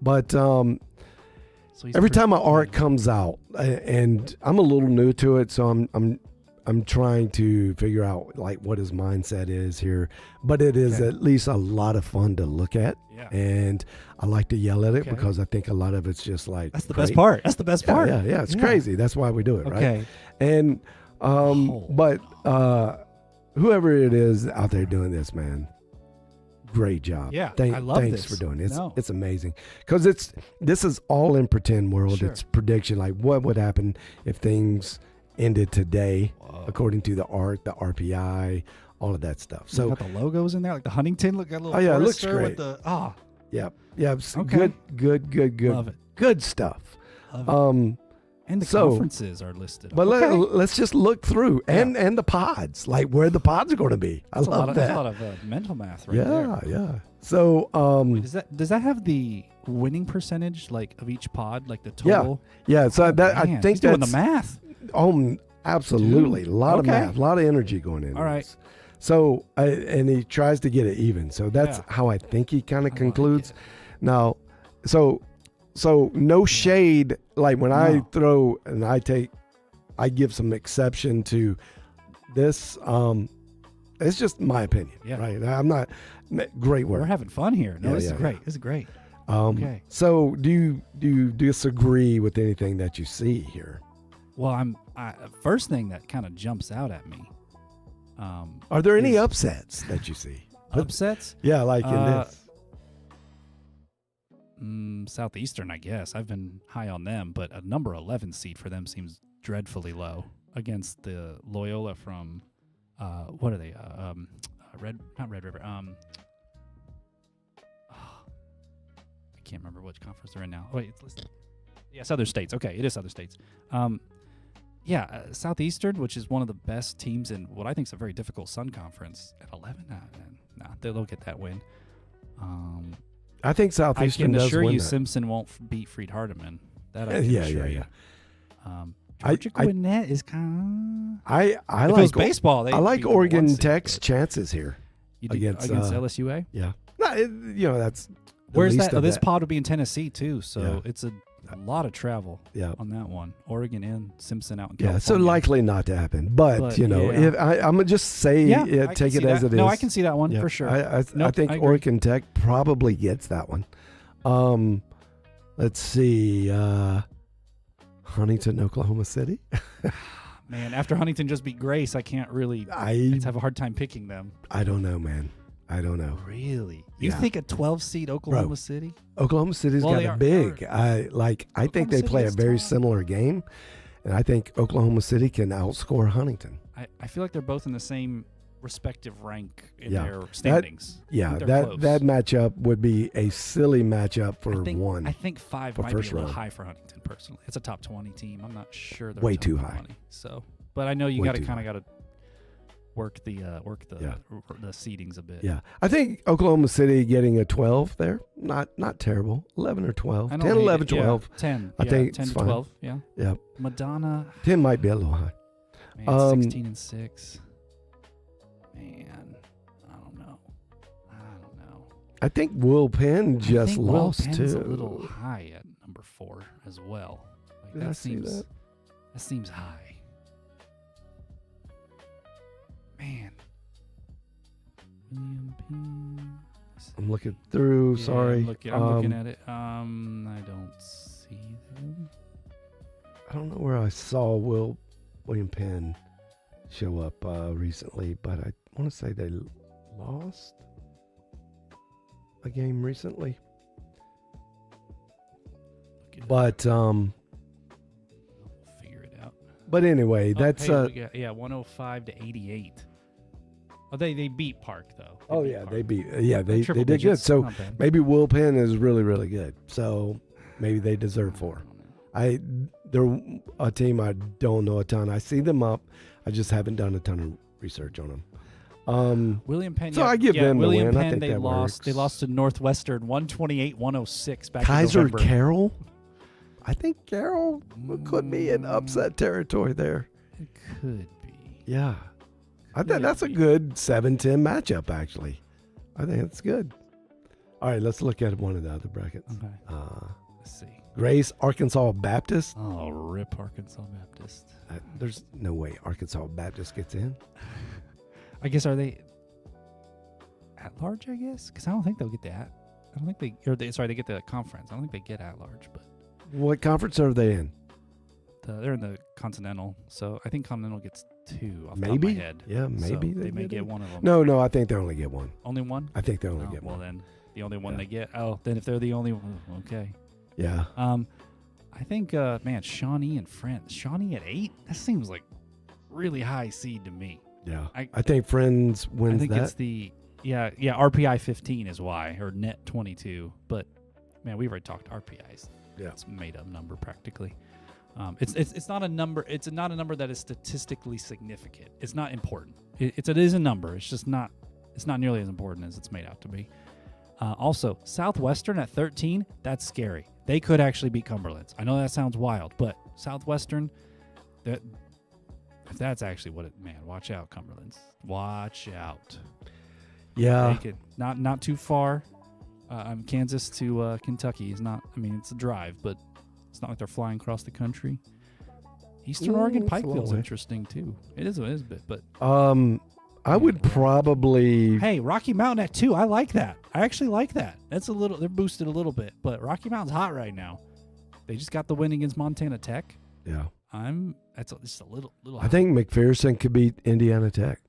But So he's every time an pretty- art comes out, and I'm a little new to it, so I'm trying to figure out like what his mindset is here. But it is Okay. at least a lot of fun to look at. Yeah. And I like to yell at it Okay. because I think a lot of it's just like That's the great. best part. That's the best Yeah, part. yeah, it's crazy. That's why we do it, right? Okay. And Oh. but whoever it is out there doing this, man, great job. Yeah, I love thanks this. for doing it. No. It's amazing because this is all in pretend world. Sure. It's prediction, like what would happen if things ended today, according to the art, the RPI, all of that stuff. So So got the logos in there, like the Huntington. Look, got a little. Oh, yeah, it looks Forester great. With the yeah, it's Okay. good, Love it. good stuff. Love it. And the so- conferences are listed. But Okay. let's just look through and the pods, like where the pods are going to be. I That's a lot love of, that. That's a lot of mental math right yeah, there. yeah. So Does that have the winning percentage like of each pod, like the total? yeah. So that I Man, think he's doing that's the math. absolutely Dude, a lot okay. of math, a lot of energy going in. All right. this. So and he tries to get it even. So that's Yeah. how I think he kind of I concludes. like it. Now, so no shade. Like when I No. throw and I give some exception to this. It's just my opinion, Yeah. right? I'm not great We're work. having fun here. No, Yeah, this is yeah, great. yeah. This is great. Okay. So do you disagree with anything that you see here? Well, first thing that kind of jumps out at me. Are there any Is- upsets that you see? Upsets? Yeah, like in this. Southeastern, I guess. I've been high on them, but a number 11 seed for them seems dreadfully low against the Loyola from what are they? Not Red River. I can't remember which conference they're in now. Wait, it's listed. Yeah, Southern States. Okay, it is Southern States. Southeastern, which is one of the best teams in what I think is a very difficult Sun Conference, at 11. Nah, they'll get that win. I think I Southeastern can does assure win you that. Simpson won't beat Freed Hardeman. That I can Yeah, assure yeah, you. yeah. Georgia I- Gwinnett is kind I of. If it was like baseball, I like Oregon Tech's chances here. against against, LSUA. Yeah, that's the Where's least that? of This pod would be in Tennessee too, so Yeah. it's a lot of travel Yeah, on that one. Oregon and Simpson out in yeah. So California. likely not to happen, but But, you know, yeah. if I'm gonna just say I can take see it as that. it is. No, I can see that one Yeah, for sure. I Nope, think I agree. Oregon Tech probably gets that one. Let's see, Huntington, Oklahoma City. Man, after Huntington just beat Grace, I can't really. I have a hard time picking them. don't know, man. I don't know. Really? You Yeah. think a 12 seed Oklahoma City? Oklahoma City's Well, got they a are- big. I think Oklahoma they City play a is very tough. similar game, and I think Oklahoma City can outscore Huntington. I feel like they're both in the same respective rank in Yeah. their standings. I Yeah, think they're that close. that matchup would be a silly matchup for I think, one. I think 5 for might be a first little round. high for Huntington personally. It's a top 20 team. I'm not sure they're Way top too high. 20. So, but I know you Way got to too kind high. of got to work the Yeah. the seedings a bit. Yeah, I think Oklahoma City getting a 12 there, not terrible. 11 or 12, I 10, don't hate 11, it. Yeah, 12. 10. I think 10 it's to fine. 12. Yeah. Yeah, Madonna, 10 might be a little high. man, 16 and 6. Man, I don't know. I think Will Penn I just think Will lost Penn's too. a little high at number 4 as well. Like Did I that see seems that? that seems high. Man. William Penn. I'm looking through. Yeah, sorry, I'm looking at it. I don't see them. I don't know where I saw William Penn show up recently, but I want to say they lost a game recently. Look it But We'll figure it out. anyway, that's Oh, hey, we got 105 to 88. Oh, they beat Park though. oh beat yeah, Park. they beat they Triple did good. digits, So not bad. maybe Will Penn is really really good. So Maybe they deserve 4. They're a team I don't know a ton. I see them up. I just haven't done a ton of research on them. William Penn. So I give them the William win. I Penn. think They that lost. works. They lost to Northwestern 128-106 back in Kaiser November. Carroll. I think Carroll could be in upset territory there. It could be. Yeah. I Could think that's a be. good 7-10 matchup, actually. I think it's good. All right, let's look at one of the other brackets. Okay. Let's see. Grace, Arkansas Baptist. Oh, rip Arkansas Baptist. There's no way Arkansas Baptist gets in. I guess, are they at large, I guess? Because I don't think they'll get that. I don't think they get the conference. I don't think they get at large, but What conference are they in? they're in the Continental. So I think Continental gets 2 off the top Maybe. of my head. Yeah, maybe So they may get in. one of them. No, I think they only get one. Only one? I think they only Oh, get well, one. then the only one Yeah. they get. Oh, then if they're the only one, okay. Yeah. I think, man, Shawnee and Friends. Shawnee at 8? That seems like really high seed to me. Yeah. I I think Friends wins I think that. it's the RPI 15 is why, or net 22. But man, we've already talked RPIs. Yeah. It's a made up number practically. It's not a number. It's not a number that is statistically significant. It's not important. It is a number. It's just not. It's not nearly as important as it's made out to be. Also, Southwestern at 13. That's scary. They could actually beat Cumberland's. I know that sounds wild, but Southwestern, if that's actually what it. Man, watch out, Cumberland's. Watch out. Yeah. They could, not too far. Kansas to Kentucky is not. I mean, it's a drive, but it's not like they're flying across the country. Eastern Oregon it's a long Pikeville's way. interesting too. It is a bit, but I would probably. hey, Rocky Mountain at 2. I like that. I actually like that. That's a little. They're boosted a little bit, but Rocky Mountain's hot right now. They just got the win against Montana Tech. Yeah. That's just a little. I think McPherson could beat Indiana Tech.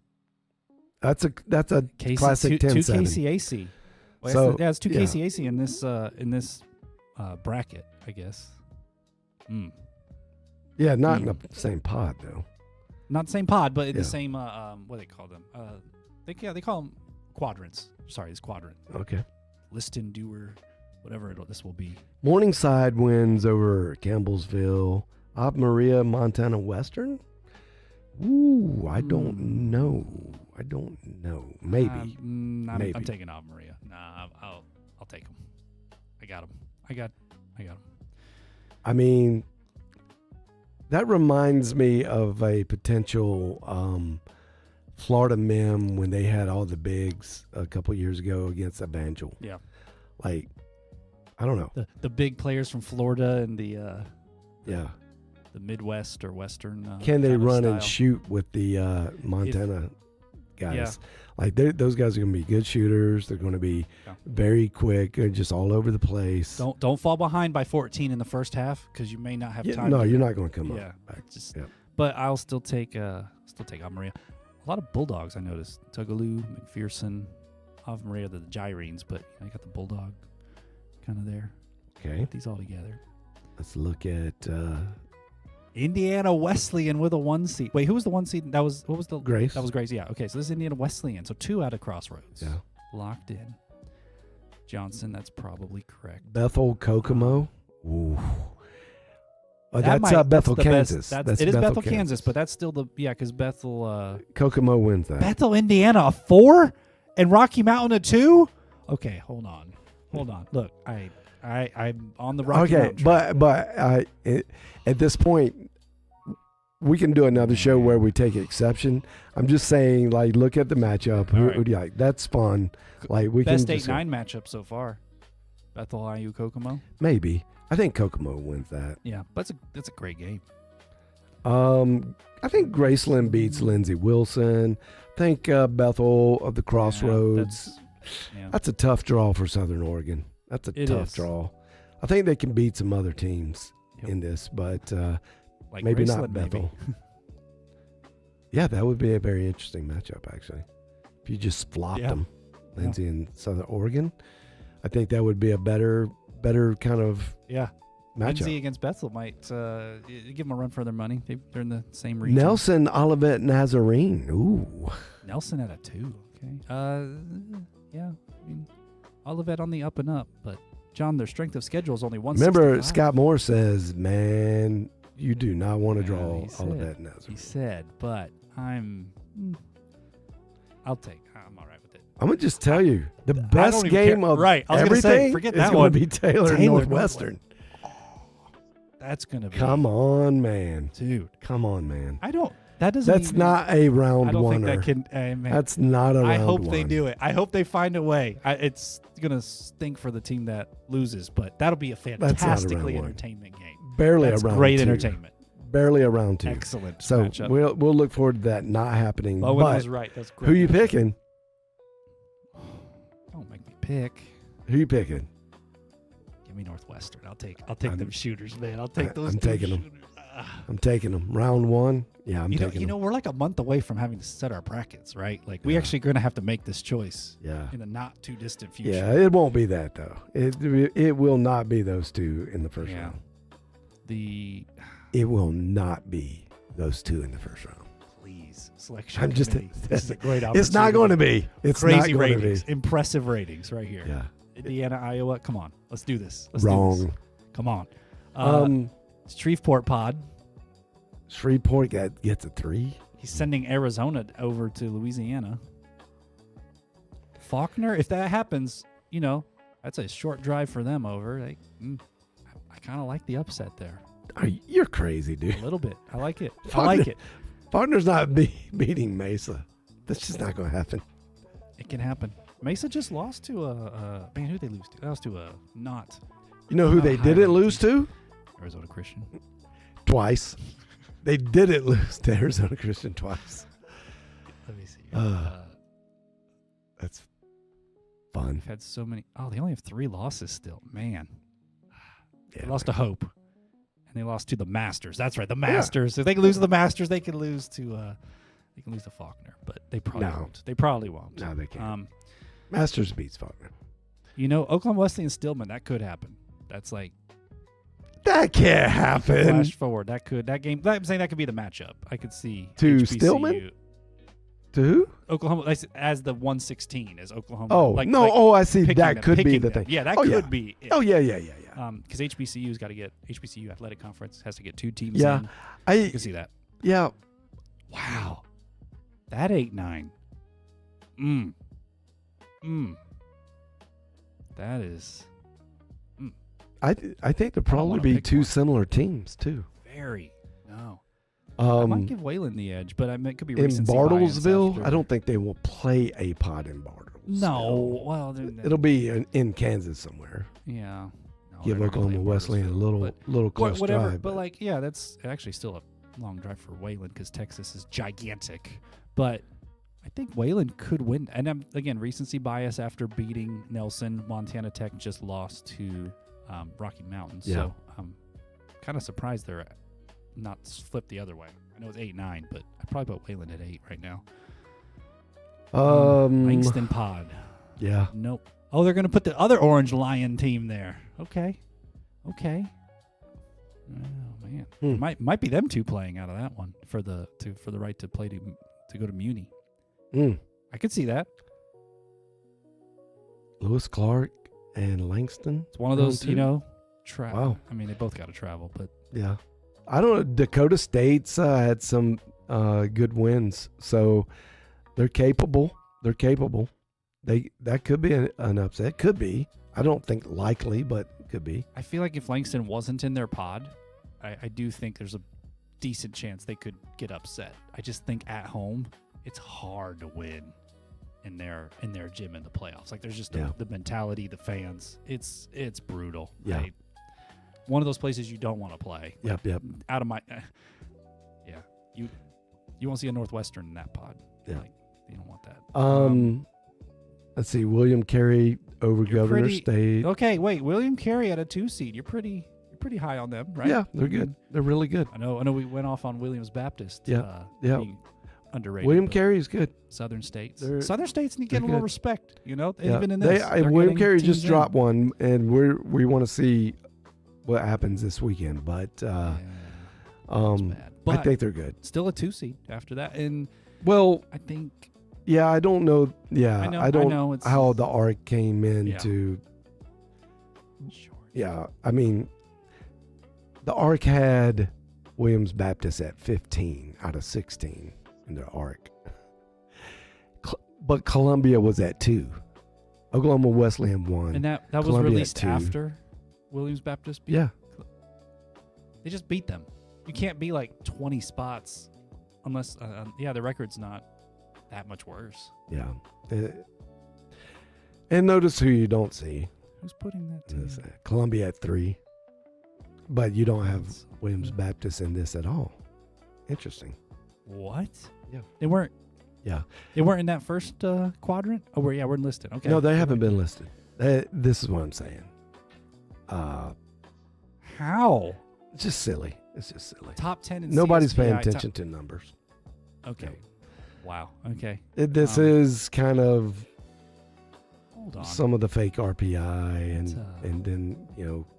That's a classic 10-7. 2 KCAC. Well, So, it's 2 yeah. KCAC in this bracket, I guess. Yeah, not in the same pod though. Not the same pod, but in Yeah. the same what do they call them? They call them quadrants. Sorry, it's quadrant. Okay. Liston, Dewar, whatever this will be. Morningside wins over Campbellsville. Ave Maria, Montana Western. Ooh, I don't know. Maybe. Maybe. I'm taking Ave Maria. Nah, I'll take them. I got them. I got them. I mean, that reminds me of a potential Florida Mem when they had all the bigs a couple years ago against Evangel. Yeah. Like, I don't know. The big players from Florida and the Midwest or Western. Can they kind of run and style. shoot with the Montana guys? Like, those guys are going to be good shooters. They're going to be very quick. They're just all over the place. Don't fall behind by 14 in the first half because you may not have time. No, to, you're not going to come Yeah, up back. just. Yeah. But I'll still take Ave Maria. A lot of Bulldogs I noticed. Tugaloo, McPherson, Ave Maria, the Gyrenes, but I got the Bulldog kind of there. Okay. Put these all together. Let's look at Indiana Wesleyan with a 1 seed. Wait, who was the 1 seed? What was the Grace. That was Grace. Yeah. Okay, so this is Indiana Wesleyan. So 2 out of Crossroads. Yeah. Locked in. Johnson, that's probably correct. Bethel Kokomo. Ooh. Oh, That that's might- Bethel, the best- Kansas. It is Bethel, Kansas, but that's still because Bethel. Kokomo wins that. Bethel, Indiana, a 4, and Rocky Mountain a 2. Okay, hold on. Look, I'm on the Rocky Okay, Mountain track. but at this point, we can do another show where we take exception. I'm just saying, like, look at the matchup. All Who do you like? That's fun. Like, we Best can just 8-9 matchup so far. Bethel, IU, Kokomo. maybe. I think Kokomo wins that. Yeah, but that's a great game. I think Graceland beats Lindsey Wilson. I think Bethel of the Crossroads. Yeah. That's a tough draw for Southern Oregon. That's a It tough is. draw. I think they can beat some other teams Yep. in this, but Like maybe Graceland, not Bethel. Yeah, that would be a very interesting matchup, actually. If you just flopped Yeah. them, Lindsey and Southern Oregon, I think that would be a better kind of Yeah. matchup. Lindsay against Bethel might give them a run for their money. They're in the same region. Nelson, Olivet, Nazarene. Ooh. Nelson at a 2. Okay. Yeah. I mean, Olivet on the up and up, but John, their strength of schedule is only 165. Remember, Scott Moore says, man, you do not want to draw all of that Nazareth. He said, but I'm all right with it. I'm going to just tell you, the I don't best even game care. of Right. I was gonna say, everything forget is that going one. to be Taylor Northwestern. That's going to be. Come on, man. Dude. Come on, man. That's not a round I don't think oneer. that can. Man, That's not a round I hope one. they do it. I hope they find a way. It's going to stink for the team that loses, but that'll be a fantastically round one. entertainment game. Barely That's a round great two. entertainment. Barely a round two. Excellent So matchup. we'll look forward to that not happening. Bowen but was right. That's great. who you picking? Don't make me pick. Who you picking? Give me Northwestern. I'll take them shooters, man. I'll take those. I'm two taking 'em. shooters. I'm taking them. Round one. Yeah, I'm taking You them. know, we're like a month away from having to set our brackets, right? Like we actually going to have to make this choice Yeah. in the not too distant future. Yeah, it won't be that though. It will not be those two in the first Yeah. round. It will not be those two in the first round. please selection. I'm just. committee. This is a great opportunity. It's not going to be. It's crazy not going to ratings, be. impressive ratings right here. Yeah. Indiana, Iowa. Come on, let's do this. Let's do this. Wrong. Come on. Shreveport Pod. Shreveport gets a 3. He's sending Arizona over to Louisiana. Faulkner, if that happens, that's a short drive for them over. I kind of like the upset there. You're crazy, dude. A little bit. I like it. Faulkner- Faulkner's not beating Mesa. That's just not going to happen. It can happen. Mesa just lost to man, who they lose to? They lost to not. You know who they didn't lose to? Arizona Christian. Twice. They didn't lose to Arizona Christian twice. Let me see. That's fun. We've had so many. Oh, they only have 3 losses still. Man. Yeah, They lost to Hope. And they lost to the Masters. That's right, the Masters. Yeah. If they can lose to the Masters, they can lose to Faulkner. But they probably won't. They probably won't. No, they can't. Masters beats Faulkner. Oklahoma Wesleyan Stillman, that could happen. That's like That can't happen. flash forward. That game. I'm saying that could be the matchup. I could see To HBCU. Stillman? To who? Oklahoma as the 116 as Oklahoma. I see. picking That them, could be picking the them. thing. Yeah, that Oh, could yeah. be it. Oh, yeah. Because HBCU Athletic Conference has to get 2 teams Yeah. in. I You can see that. Yeah. Wow. That 8-9. That is I think there'll probably wanna be pick 2 one. similar teams, too. very no. I might give Wayland the edge, but it could be In recency bias Bartlesville, after. I don't think they will play a pod in Bartlesville. No. Well, It'll be in Kansas somewhere. yeah. No, Give they're not Oklahoma playing Wesleyan a Bartlesville, little close whatever. drive. But that's actually still a long drive for Wayland because Texas is gigantic. But I think Wayland could win. And again, recency bias after beating Nelson. Montana Tech just lost to Rocky Mountain. Yeah. So I'm kind of surprised they're not flipped the other way. I know it's 8-9, but I'd probably put Wayland at 8 right now. Langston Pod. Yeah. Nope. Oh, they're going to put the other Orange Lion team there. Okay. Oh man, might be them two playing out of that one for the right to play to go to Muni. I could see that. Lewis Clark and Langston. It's one of those, round 2? Wow. I mean, they both got to travel, but Yeah. I don't know. Dakota State's had some good wins, so they're capable. That could be an upset. Could be. I don't think likely, but could be. I feel like if Langston wasn't in their pod, I do think there's a decent chance they could get upset. I just think at home, it's hard to win in their gym in the playoffs. Like there's just the mentality, the fans. It's brutal. Yeah. One of those places you don't want to play. Yep. Out of my, yeah. You won't see a Northwestern in that pod. Yeah. Like, you don't want that. Let's see. William Carey over Governor State. Okay, wait. William Carey at a 2 seed. You're pretty high on them, right? Yeah, they're good. They're really good. I know. We went off on Williams Baptist. Yeah. Being underrated. William Carey is good. Southern States. They're Southern States need to get a little good. respect. Yeah. Even in this. William Carey just dropped one, and we want to see what happens this weekend. But bad. I think they're good. Still a 2 seed after that, and I think. Yeah, I don't know. Yeah, I know how the arc came into Short. Yeah, I mean, the ARC had Williams Baptist at 15 out of 16 in their ARC. But Columbia was at 2. Oklahoma Wesleyan 1. And that was Columbia released at 2. after Williams Baptist beat. Yeah. They just beat them. You can't be like 20 spots unless, the record's not that much worse. Yeah. And notice who you don't see. Who's putting that team? Columbia at 3. But you don't have Williams Baptist in this at all. Interesting. What? Yeah. They weren't. Yeah. They weren't in that first quadrant? Oh, we're listed. Okay. No, they haven't been listed. This is what I'm saying. How? It's just silly. It's just silly. Top 10 in Nobody's CSPI, paying attention to numbers. Okay. Wow. Okay. This is kind of Hold on. some of the fake RPI It's, and then,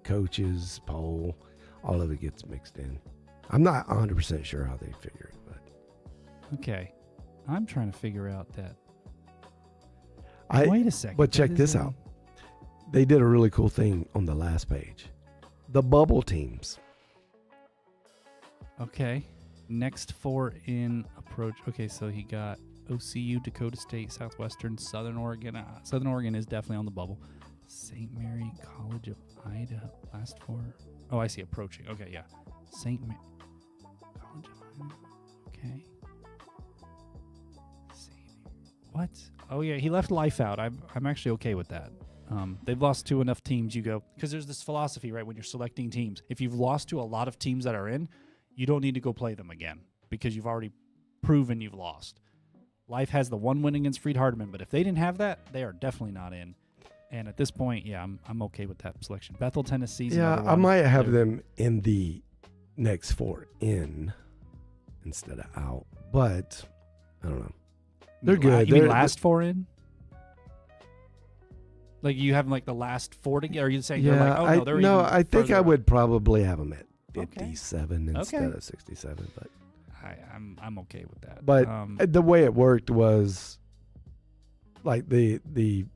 coaches, poll, all of it gets mixed in. I'm not 100% sure how they figure it, but Okay. I'm trying to figure out that. I Wait a second. but check this out. They did a really cool thing on the last page. The bubble teams. Okay. Next 4 in approach. Okay, so he got OCU, Dakota State, Southwestern, Southern Oregon. Southern Oregon is definitely on the bubble. St. Mary College of Idaho. Last 4. Oh, I see. Approaching. Okay, yeah. St. Mary College of Idaho. Okay. What? Oh yeah, he left life out. I'm actually okay with that. They've lost to enough teams. You go because there's this philosophy, right? When you're selecting teams, if you've lost to a lot of teams that are in, you don't need to go play them again because you've already proven you've lost. Life has the 1 win against Freed Hardeman, but if they didn't have that, they are definitely not in. And at this point, yeah, I'm okay with that selection. Bethel, Tennessee. Yeah, I might have them in the next 4 in instead of out, but I don't know. They're good. You mean last 4 in? Like you have like the last 4 to get? Or are you saying they're like, oh no, they're even I think further I up? would probably have them at Okay. 57 instead of 67. But I'm okay with that. But the way it worked was like the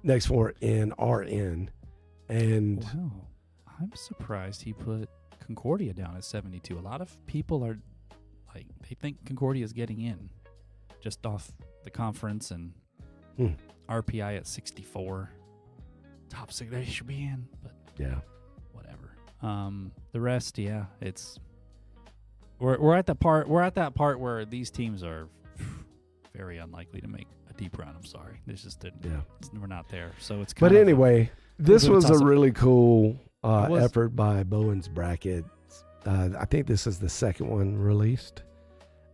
next 4 in are in, and wow, I'm surprised he put Concordia down at 72. A lot of people are like they think Concordia is getting in just off the conference and RPI at 64. Top 6, they should be in, but yeah, whatever. The rest, yeah, it's we're at that part where these teams are very unlikely to make a deep run. I'm sorry, this just didn't. Yeah, we're not there. So it's. Kind but anyway, this was a really cool was. effort by Bowen's Bracket. I think this is the second one released,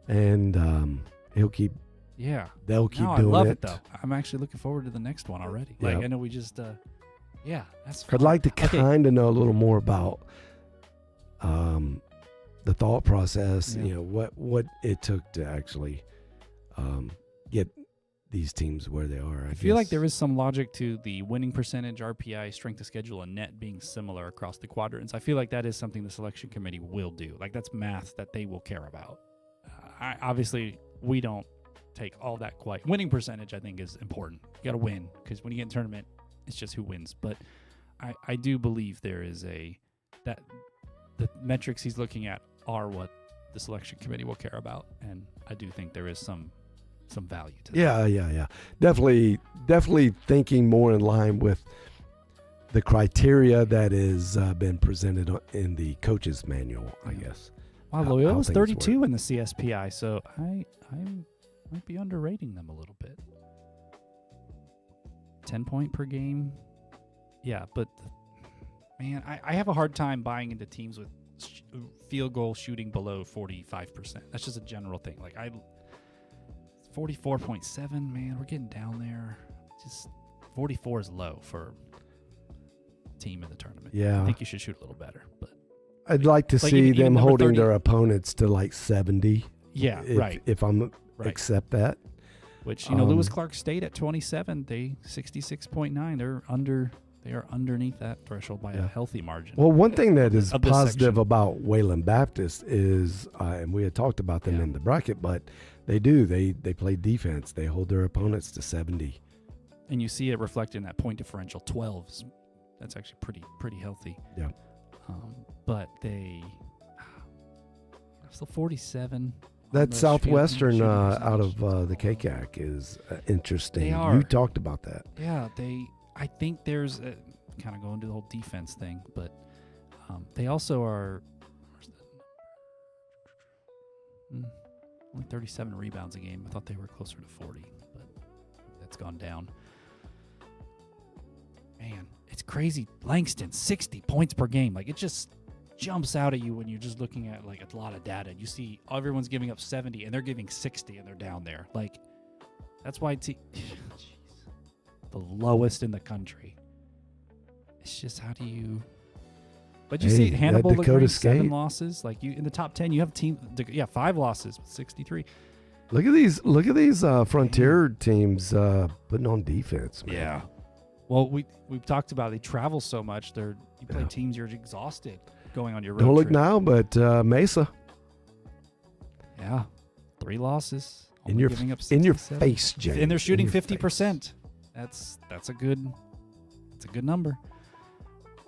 and he'll keep. Yeah, they'll keep doing it. I love it though. I'm actually looking forward to the next one already. Like I know we just. Yeah, that's fun. I'd like to kind of know a little more about the thought process, what it took to actually get these teams where they are. I feel like there is some logic to the winning percentage, RPI, strength of schedule, and net being similar across the quadrants. I feel like that is something the selection committee will do. Like that's math that they will care about. Obviously, we don't take all that quite. Winning percentage, I think, is important. You got to win because when you get in tournament, it's just who wins. But I do believe there is that the metrics he's looking at are what the selection committee will care about, and I do think there is some value to that. Yeah. Definitely thinking more in line with the criteria that is been presented in the coach's manual, I guess. Wow, Loyola's 32 in the CSPI, so I might be underrating them a little bit. 10 point per game. Yeah, but man, I have a hard time buying into teams with field goal shooting below 45%. That's just a general thing. Like 44.7, man, we're getting down there. Just 44 is low for a team in the tournament. Yeah. I think you should shoot a little better, but I'd like to see even them number holding 30 their opponents to like 70. Yeah, right. If I'm accept that. Which, Lewis Clark State at 27, they 66.9. They are underneath that threshold by a healthy margin. Well, one thing that is positive about Wayland Baptist is, and we had talked about them in the bracket, but they play defense. They hold their opponents to 70. And you see it reflected in that point differential, 12. That's actually pretty healthy. Yeah. But they still 47. That Southwestern shooting out of percentage. the KCAC is interesting. They are. You talked about that. Yeah, I think there's kind of going to the whole defense thing, but they also are only 37 rebounds a game. I thought they were closer to 40, but that's gone down. Man, it's crazy. Langston, 60 points per game. Like, it just jumps out at you when you're just looking at like a lot of data. You see everyone's giving up 70 and they're giving 60 and they're down there. Like, that's why the lowest in the country. It's just, how do you? But you see Hannibal, that Dakota 7 State. losses. Like, you in the top 10, you have 5 losses with 63. Look at these Frontier teams putting on defense, man. Yeah. Well, we've talked about it. They travel so much. You play Yeah. teams, you're exhausted going on your road Don't look trip. now, but Mesa Yeah. 3 losses. in only your giving up in your 67. face, James. And they're shooting In your 50%. That's a good number.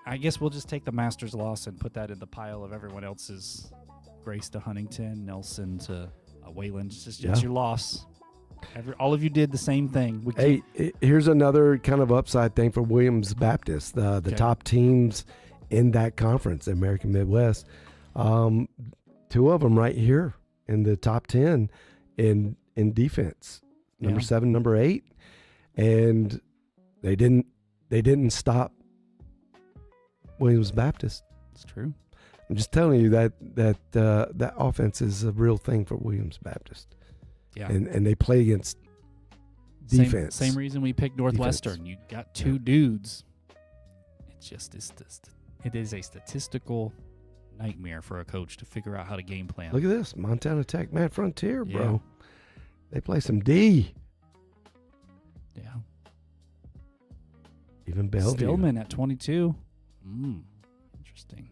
I guess we'll just take the Masters loss and put that in the pile of everyone else's. Grace to Huntington, Nelson to Wayland. It's just Yeah. your loss. All of you did the same thing. Here's another kind of upside thing for Williams Baptist. The Okay. top teams in that conference, the American Midwest, 2 of them right here in the top 10 in defense. Number Yeah. 7, number 8, and they didn't stop Williams Baptist. It's true. I'm just telling you that offense is a real thing for Williams Baptist. Yeah. And they play against defense. Same reason we picked Northwestern. You got 2 dudes. It's just it is a statistical nightmare for a coach to figure out how to game plan. Look at this, Montana Tech, man, Frontier, bro. Yeah. They play some D. Yeah. Even Bellevue. Stillman at 22. Interesting.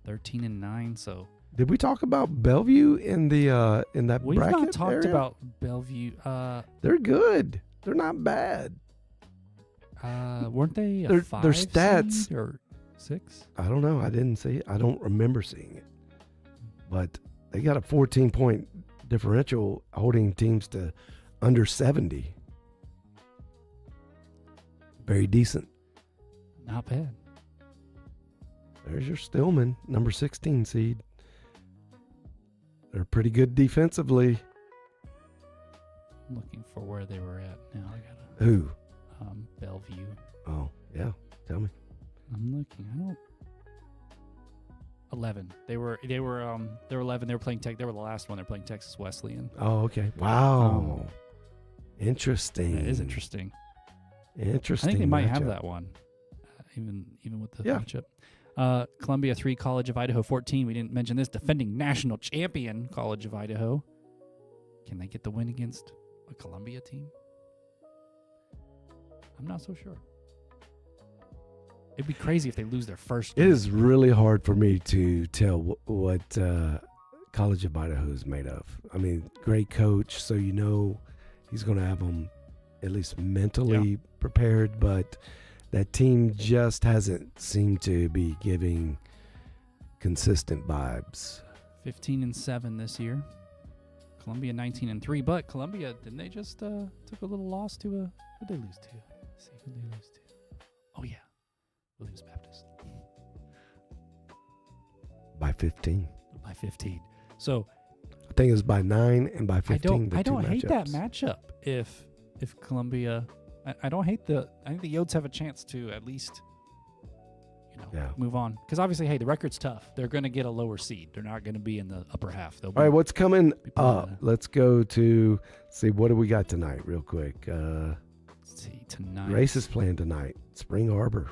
13-9. So Did we talk about Bellevue in that we've bracket not talked area? about Bellevue. They're good. They're not bad. Weren't they a Their 5 stats- seed or 6? I don't know. I didn't see it. I don't remember seeing it. But they got a 14-point differential holding teams to under 70. Very decent. Not bad. There's your Stillman, number 16 seed. They're pretty good defensively. I'm looking for where they were at now. I gotta Who? Bellevue. Oh, yeah. Tell me. I'm looking. I don't. 11. They were 11. They were playing Tech. They were the last one. They're playing Texas Wesleyan. Oh, okay. Wow. Interesting. That is interesting. Interesting. I think they might have matchup. that one, even with the Yeah. matchup. Columbia 3, College of Idaho 14. We didn't mention this. Defending national champion, College of Idaho. Can they get the win against a Columbia team? I'm not so sure. It'd be crazy if they lose their first It game. is really hard for me to tell what College of Idaho is made of. I mean, great coach, so you know he's going to have them at least mentally prepared, but that team just hasn't seemed to be giving consistent vibes. 15-7 this year. Columbia 19-3, but Columbia, didn't they just took a little loss to a? Who'd they lose to? Let's see who they lose to. Oh yeah, Williams Baptist By 15. by 15. So I think it was by 9 and by 15. I don't the two hate that matchups. matchup. If Columbia, I don't hate the. I think the Yotes have a chance to at least, move on. Because obviously, hey, the record's tough. They're going to get a lower seed. They're not going to be in the upper half. They'll be, All right, what's coming be put in up? Let's go to see what do we got tonight, real quick. let's see tonight. Race is playing tonight. Spring Arbor.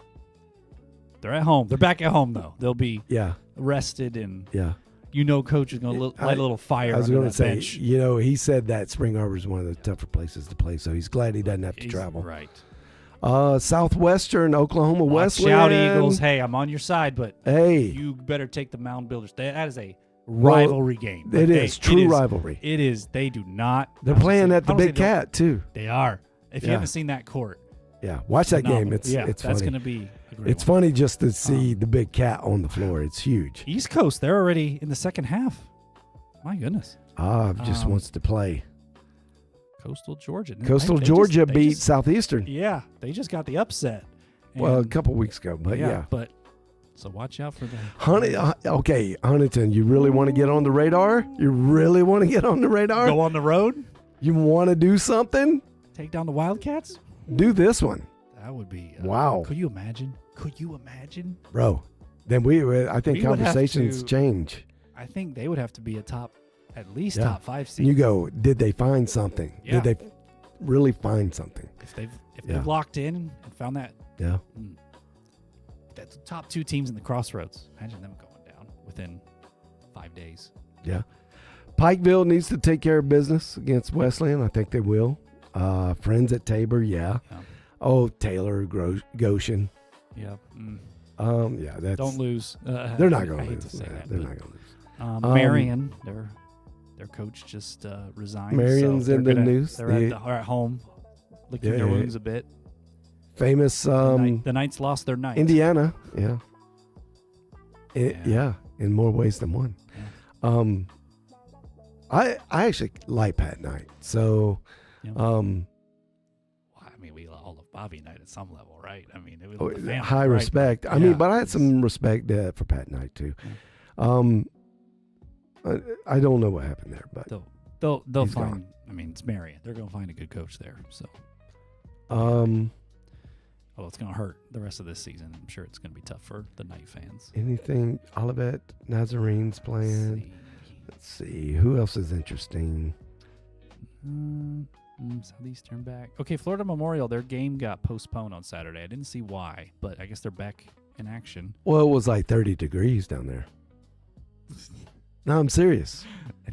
They're at home. They're back at home though. They'll be Yeah, rested and yeah. coach is going to light a little fire. I was going going to to say, bench. he said that Spring Arbor is one of the tougher places to play, so he's glad he doesn't have to He's travel. Right. Southwestern Oklahoma Watch Wesleyan. out, Eagles. Hey, I'm on your side, but Hey, you better take the Mound Builders. That is a rivalry game. it is true rivalry. It is. They do not. They're playing at the I don't Big say Cat too. They are. If you Yeah. haven't seen that court, Yeah, watch that game. phenomenal. It's that's funny. going to be It's funny just to see the big cat on the floor. It's huge. East Coast, they're already in the second half. My goodness. Just wants to play. Coastal Georgia. Coastal Georgia beat Southeastern. Yeah, they just got the upset. Well, a couple weeks ago, but yeah. But so watch out for that. Okay, Huntington, you really want to get on the radar? You really want to get on the radar? Go on the road? You want to do something? Take down the Wildcats? Do this one. That would be wow. Could you imagine? Bro, then I think conversations change. I think they would have to be at least top 5 seed. You go, did they find something? Yeah. Did they really find something? If they've locked in and found that. Yeah. That's the top 2 teams in the Crossroads. Imagine them going down within 5 days. Yeah. Pikeville needs to take care of business against Wesleyan. I think they will. Friends at Tabor, yeah. Oh, Taylor, Goshen. Yeah. Yeah, that's... Don't lose. They're not going to lose. To say that, they're not going to lose. Marion, their coach just resigned. Marion's in the news. They're at home, licking their wounds a bit. Famous. The Knights lost their night. Indiana, yeah. In more ways than one. Yeah. I actually like Pat Knight, so. Well, I mean, we all love Bobby Knight at some level, right? I mean, it was the family, high right? respect. I mean, but I had some respect for Pat Knight too. Yeah. I don't know what happened there, but they'll find. Gone. I mean, it's Marion. They're going to find a good coach there. So. Well, it's going to hurt the rest of this season. I'm sure it's going to be tough for the Knight fans. Anything? Olivet Nazarene's playing. Let's see. Who else is interesting? Southeastern back. Okay, Florida Memorial, their game got postponed on Saturday. I didn't see why, but I guess they're back in action. Well, it was like 30 degrees down there. No, I'm serious.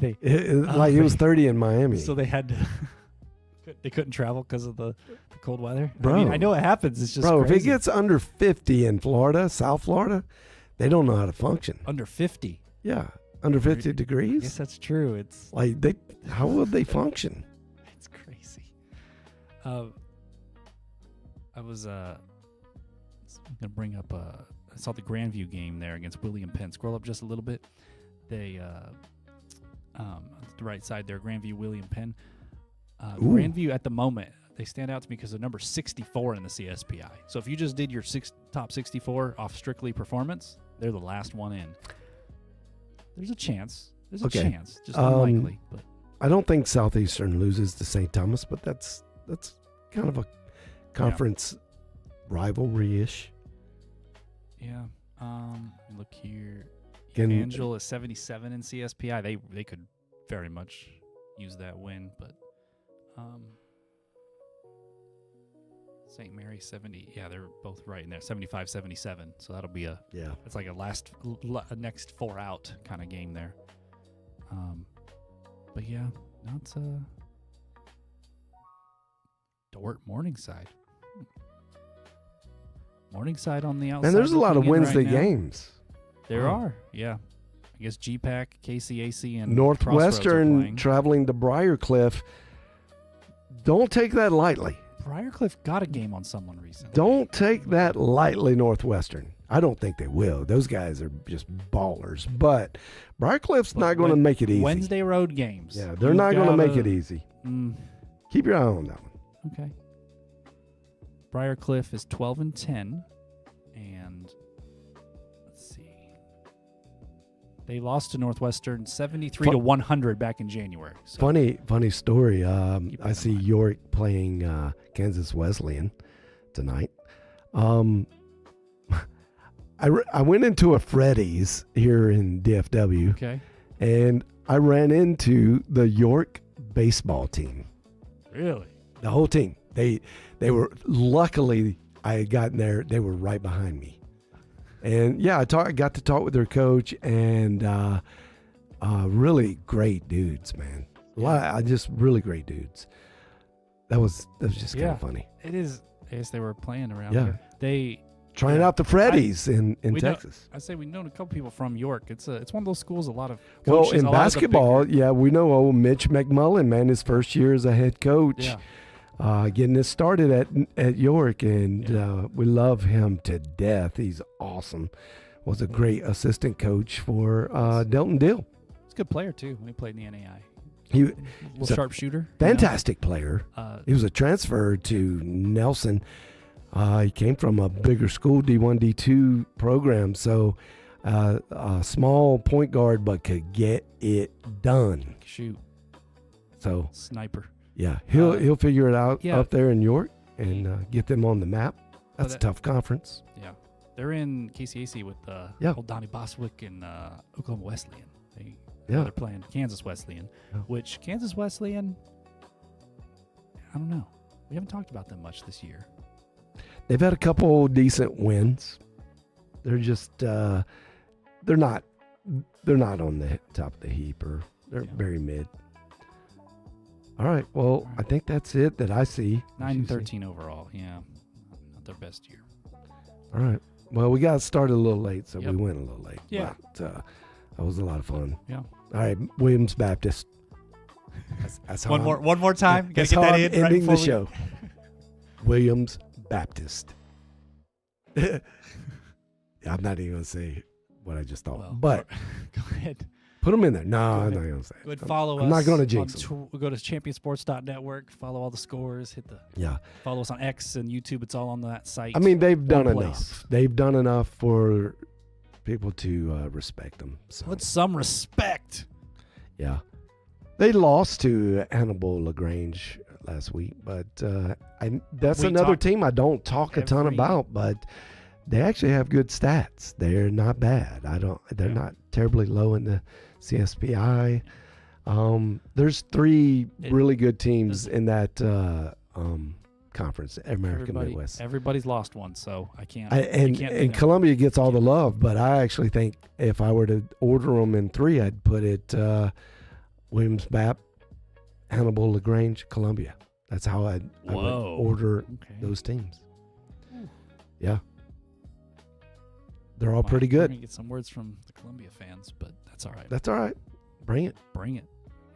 It was 30 in Miami. So they had to... They couldn't travel because of the cold weather? Bro. I mean, I know it happens. It's just crazy. crazy. If it gets under 50 in Florida, South Florida, they don't know how to function. Under 50? Yeah. Under 50 degrees? I guess that's true. It's like how would they function? It's crazy. I was going to bring up I saw the Grandview game there against William Penn. Scroll up just a little bit. They on the right side there, Grandview, William Penn. Grandview at the moment, they stand out to me because they're number 64 in the CSPI. So if you just did your top 64 off strictly performance, they're the last one in. There's a chance. There's a chance. Just unlikely. But I don't think Southeastern loses to St. Thomas, but that's kind of a conference rivalry-ish. Yeah. Look here. Evangel is 77 in CSPI. They could very much use that win, but St. Mary 70. Yeah, they're both right in there. 75-77. So that'll be it's like a next 4 out kind of game there. But yeah, now it's Dort Morningside. Morningside on the outside. And there's a lot of Wednesday right games. There are, yeah. I guess GPAC, KCAC, and Northwestern traveling to Briarcliff. Don't take that lightly. Briarcliff got a game on someone recently. Don't take that lightly, Northwestern. I don't think they will. Those guys are just ballers. But Briarcliff's not going to make it easy. Wednesday road games. Yeah, they're not going to make it easy. Keep your eye on that one. Okay. Briarcliff is 12-10, and let's see. They lost to Northwestern 73-100 back in January. So. Funny story. I see York playing Kansas Wesleyan tonight. I went into a Freddy's here in DFW. Okay. And I ran into the York baseball team. Really? The whole team. They were, luckily I had gotten there. They were right behind me. And yeah, I got to talk with their coach, and really great dudes, man. Just really great dudes. That was just kind of funny. It is. I guess they were playing around here. They trying out the Freddies in Texas. I say we know a couple people from York. It's one of those schools. A lot of coaches, well, in basketball, we know Mitch McMullen, man, his first year as a head coach. Yeah. getting this started at York, and we love him to death. He's awesome. Was a great assistant coach for Delton Deal. He's a good player too when he played in the NAIA. He Little sharpshooter. Fantastic player. He was a transfer to Nelson. He came from a bigger school, D1, D2 program, so a small point guard, but could get it done. Shoot. So Sniper. yeah, he'll figure it out yeah. up there in York and get them on the map. That's a tough conference. Yeah, they're in KCAC with old Donnie Boswick and Oklahoma Wesleyan. They're playing Kansas Wesleyan, which Kansas Wesleyan, I don't know. We haven't talked about them much this year. They've had a couple decent wins. They're just they're not on the top of the heap, or they're very mid. All right. Well, I think that's it that I see. 9-13 overall. Yeah, not their best year. All right. Well, we got started a little late, so we went a little late. Yeah. But, that was a lot of fun. Yeah. All right, Williams Baptist. That's how one more time. That's how I'm ending the show. Williams Baptist. I'm not even gonna say what I just thought, but go ahead. Put them in there. No, I'm not gonna say. Go ahead, follow us. I'm not gonna jinx them. Go to championsports.network. Follow all the scores. Follow us on X and YouTube. It's all on that site. I mean, they've done enough. They've done enough for people to respect them. So. With some respect. Yeah. They lost to Hannibal LaGrange last week, but that's another team I don't talk a ton about, but they actually have good stats. They're not bad. They're not terribly low in the CSPI. There's three really good teams in that conference, American Midwest. Everybody's lost one, so I can't. And Columbia gets all the love, but I actually think if I were to order them in three, I'd put it Williams Bap, Hannibal LaGrange, Columbia. That's how I would order those teams. Yeah. They're all pretty good. We're gonna get some words from the Columbia fans, but that's all right. That's all right. Bring it. Bring it.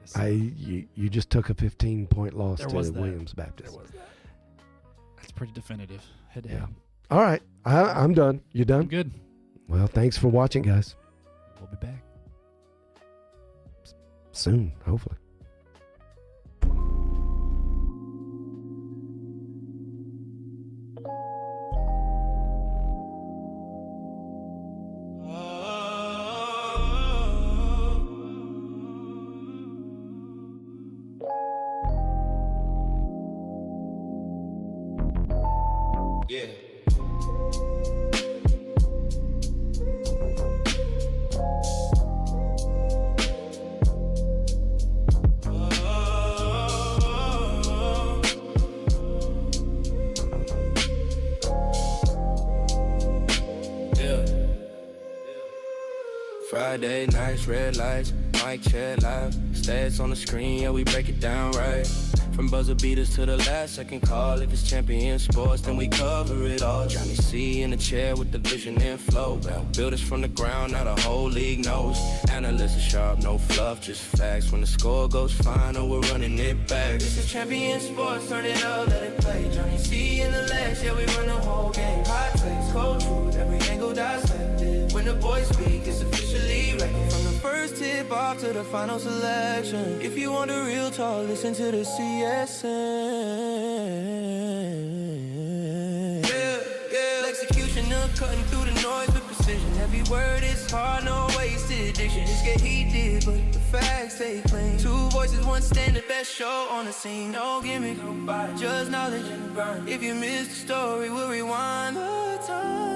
Yes, you just took a 15-point loss to Williams Baptist. There was that. That's pretty definitive. Head to head. All right. I'm done. You done? I'm good. Well, thanks for watching, guys. We'll be back soon, hopefully. Yeah. Friday nights, red lights, mic check live. Stats on the screen, yeah, we break it down right. From buzzer beaters to the last second call. If it's champion sports, then we cover it all. Johnny C in the chair with the vision and flow. Builders from the ground, now the whole league knows. Analysts are sharp, no fluff, just facts. When the score goes final, we're running it back. This is champion sports, turn it up, let it play. Johnny C in the legs, yeah, we run the whole game. Hot takes, cold truth, every angle dissected. When the boys speak, it's officially reckoned. From the first tip off to the final selection. If you want a real talk, listen to the CSN. Yeah. Execution of cutting through the noise with precision. Every word is hard, no wasted addiction. Just get heated, but the facts stay clean. Two voices, one stand, the best show on the scene. No gimmick, just knowledge and grind. If you missed the story, we'll rewind the time.